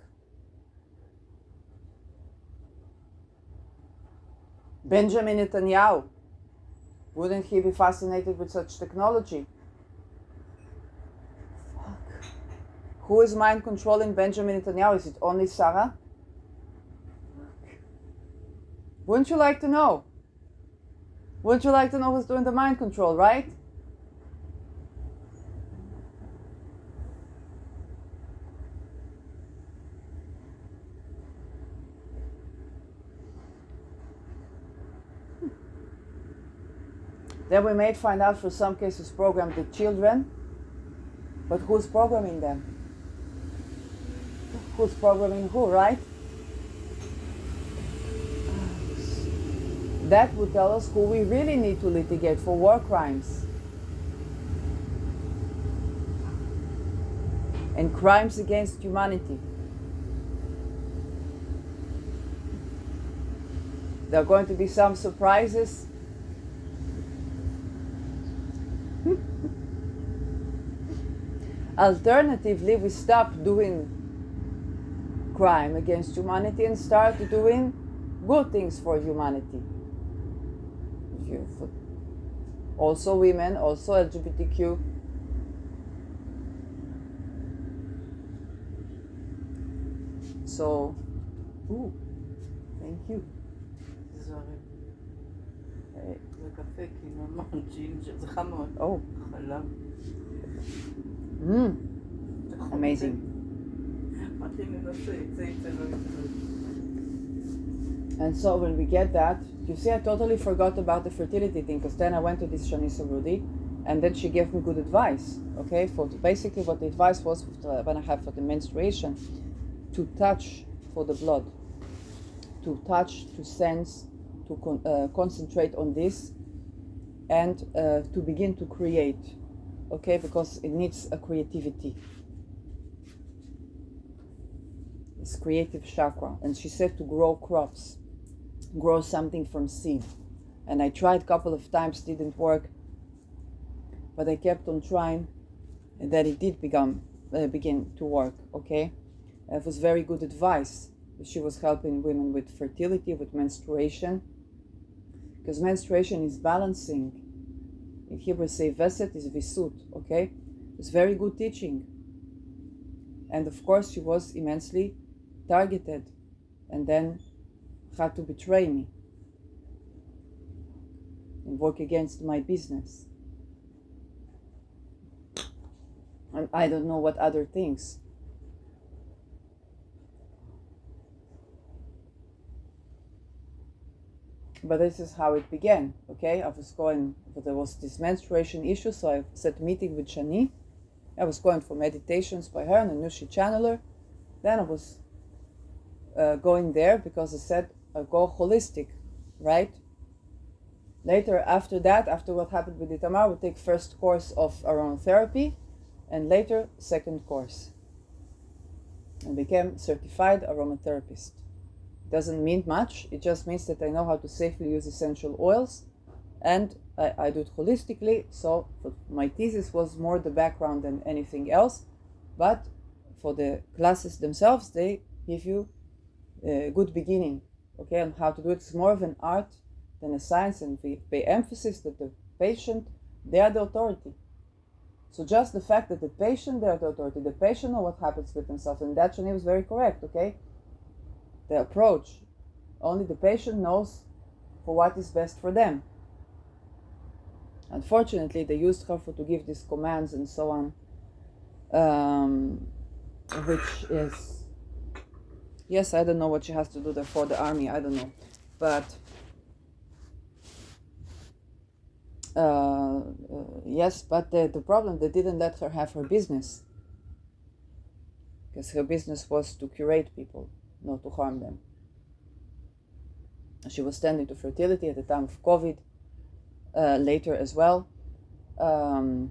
Benjamin Netanyahu, wouldn't he be fascinated with such technology? Fuck. Who is mind controlling Benjamin Netanyahu? Is it only Sarah? Wouldn't you like to know? Wouldn't you like to know who's doing the mind control, right? Then we may find out for some cases program the children, but who's programming them? Who's programming who, right? That would tell us who we really need to litigate for war crimes and crimes against humanity. There are going to be some surprises. Alternatively, we stop doing crime against humanity and start doing good things for humanity. Also women, also LGBTQ. So, thank you. זה קפה, כי ממש ג'ינג'ר, זה חם מאוד. חלב. Amazing. And so when we get that, you see, I totally forgot about the fertility thing, because then I went to this Shanisa Rudy, and then she gave me good advice, okay? For basically what the advice was when I have for the menstruation, to touch for the blood, to touch, to sense to concentrate on this and to begin to create, okay, because it needs a creativity. It's creative chakra. And she said to grow crops, grow something from seed. And I tried a couple of times, didn't work, but I kept on trying, and then it did begin to work, okay? It was very good advice. She was helping women with fertility, with menstruation, because menstruation is balancing. In Hebrew say veset is visut, okay? It's very good teaching. And of course she was immensely targeted and then had to betray me and work against my business. And I don't know what other things. But this is how it began, okay? There was this menstruation issue, so I set a meeting with Shani. I was going for meditations by her and a Nushi channeler. Then I was going there because I said I go holistic, right? Later, after what happened with Itamar, we take first course of aromatherapy and later second course. And became certified aromatherapist. Doesn't mean much, it just means that I know how to safely use essential oils, and I do it holistically. So my thesis was more the background than anything else, but for the classes themselves, they give you a good beginning, okay, on how to do it. It's more of an art than a science, and we pay emphasis that the patient, they are the authority. So just the fact that the patient, they are the authority, the patient know what happens with themselves, and that Shani was very correct, okay? The approach, only the patient knows for what is best for them. Unfortunately, they used her to give these commands and so on, which is, yes, I don't know what she has to do there for the army, I don't know, but yes, but the problem, they didn't let her have her business, because her business was to curate people, not to harm them. She was tending to fertility at the time of COVID, later as well. Caitlin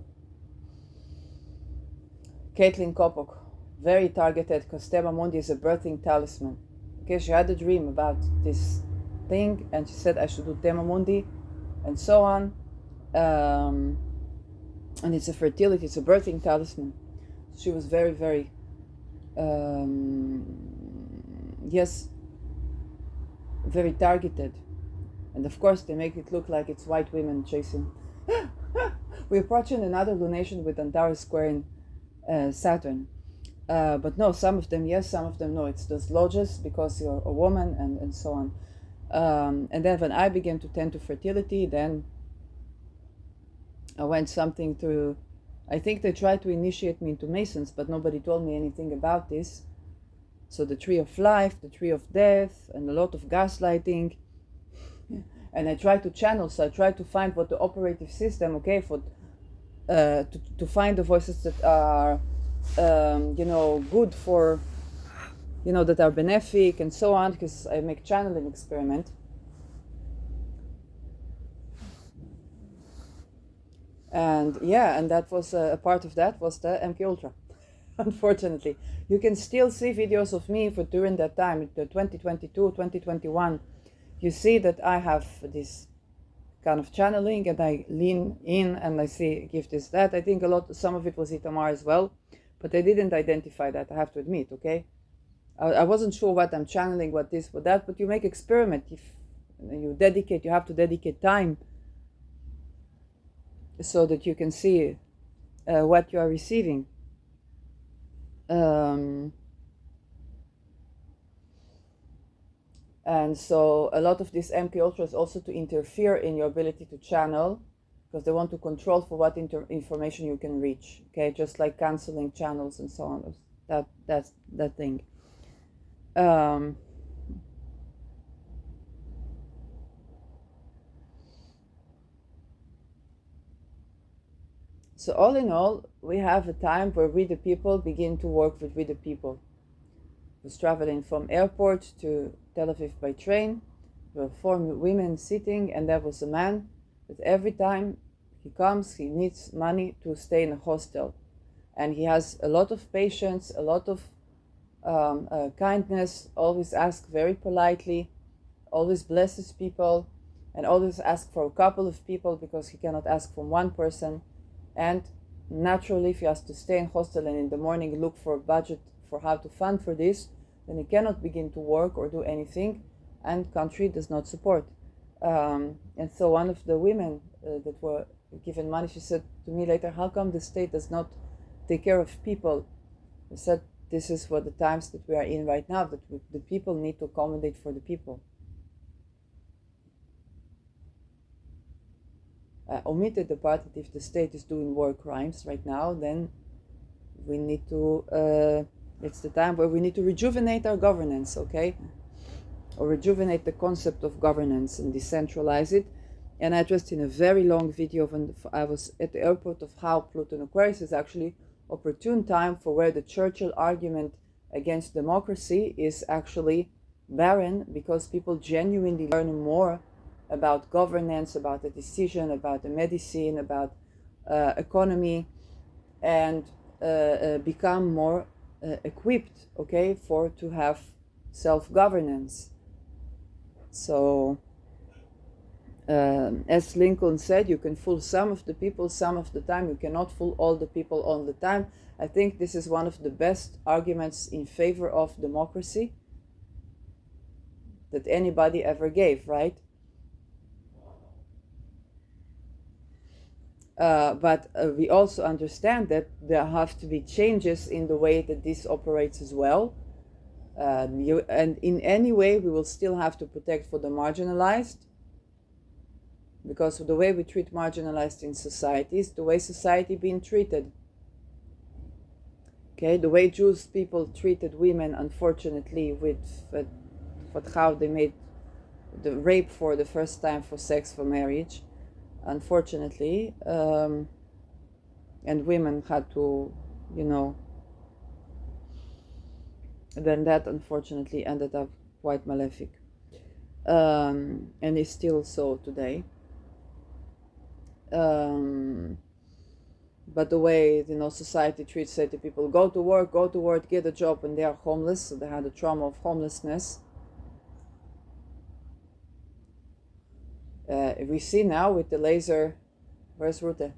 Kopok, very targeted, because Tema Mundi is a birthing talisman. Okay, she had a dream about this thing, and she said I should do Tema Mundi, and so on. And it's a fertility, it's a birthing talisman. She was very, very, yes, very targeted. And of course they make it look like it's white women chasing. We're approaching another lunation with Antares square in Saturn. But no, some of them yes, some of them no. It's those lodges because you're a woman and so on. And then when I began to tend to fertility, then I went something through, I think they tried to initiate me into Masons, but nobody told me anything about this. So the tree of life, the tree of death, and a lot of gaslighting. And I tried to channel, so I tried to find what the operative system, okay, for to find the voices that are, good for, that are benefic and so on, because I make channeling experiment. And yeah, and that was a part of that was the MK Ultra. Unfortunately, you can still see videos of me for during that time, the 2022, 2021. You see that I have this kind of channeling, and I lean in and I give this, that. I think some of it was Itamar as well, but I didn't identify that, I have to admit, okay? I wasn't sure what I'm channeling, what this, what that, but you make experiment. If you have to dedicate time so that you can see what you are receiving. And so a lot of this MK Ultra is also to interfere in your ability to channel, because they want to control for what information you can reach, okay, just like canceling channels and so on. That's that thing. So all in all, we have a time where we the people begin to work with we the people. I was traveling from airport to Tel Aviv by train, There were 4 women sitting, and there was a man that every time he comes, he needs money to stay in a hostel. And he has a lot of patience, a lot of kindness, always asks very politely, always blesses people, and always asks for a couple of people because he cannot ask from one person. And naturally, if he has to stay in hostel and in the morning look for a budget for how to fund for this, then he cannot begin to work or do anything, and country does not support. And so one of the women that were given money, she said to me later, how come the state does not take care of people? I said, this is what the times that we are in right now, that the people need to accommodate for the people. Omitted the part that if the state is doing war crimes right now, then we need to, it's the time where we need to rejuvenate our governance, okay? Or rejuvenate the concept of governance and decentralize it. And I just in a very long video when I was at the airport of how Pluto and Aquarius is actually opportune time for where the Churchill argument against democracy is actually barren, because people genuinely learn more about governance, about the decision, about the medicine, about economy, and become more equipped, okay, to have self-governance. So as Lincoln said, you can fool some of the people some of the time, you cannot fool all the people all the time. I think this is one of the best arguments in favor of democracy that anybody ever gave, right? But we also understand that there have to be changes in the way that this operates as well. And in any way, we will still have to protect for the marginalized, because of the way we treat marginalized in society is the way society being treated. Okay, the way Jewish people treated women, unfortunately, with how they made the rape for the first time for sex, for marriage, unfortunately, and women had to, then that unfortunately ended up quite malefic, and is still so today. But the way society treats certain people, go to work, get a job, and they are homeless, so they had a trauma of homelessness. We see now with the laser, where's Rute?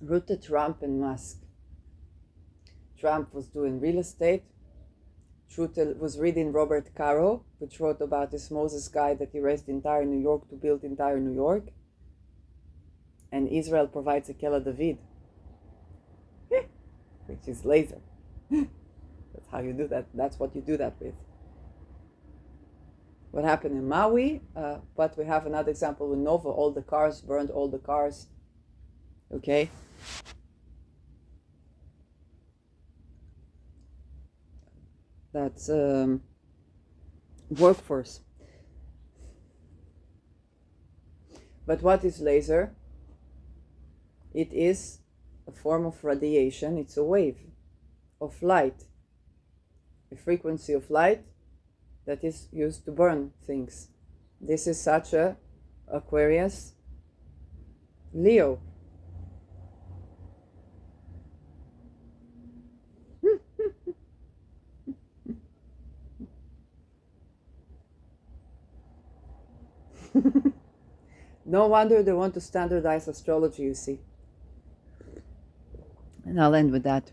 Rute, Trump, and Musk. Trump was doing real estate. Rute was reading Robert Caro, which wrote about this Moses guy that erased entire New York to build entire New York. And Israel provides a Kela David, which is laser. That's how you do that. That's what you do that with. What happened in Maui, but we have another example with Nova, all the cars, burned all the cars. Okay? That's workforce. But what is laser? It is a form of radiation. It's a wave of light, a frequency of light that is used to burn things. This is such a Aquarius, Leo. No wonder they want to standardize astrology, you see. And I'll end with that.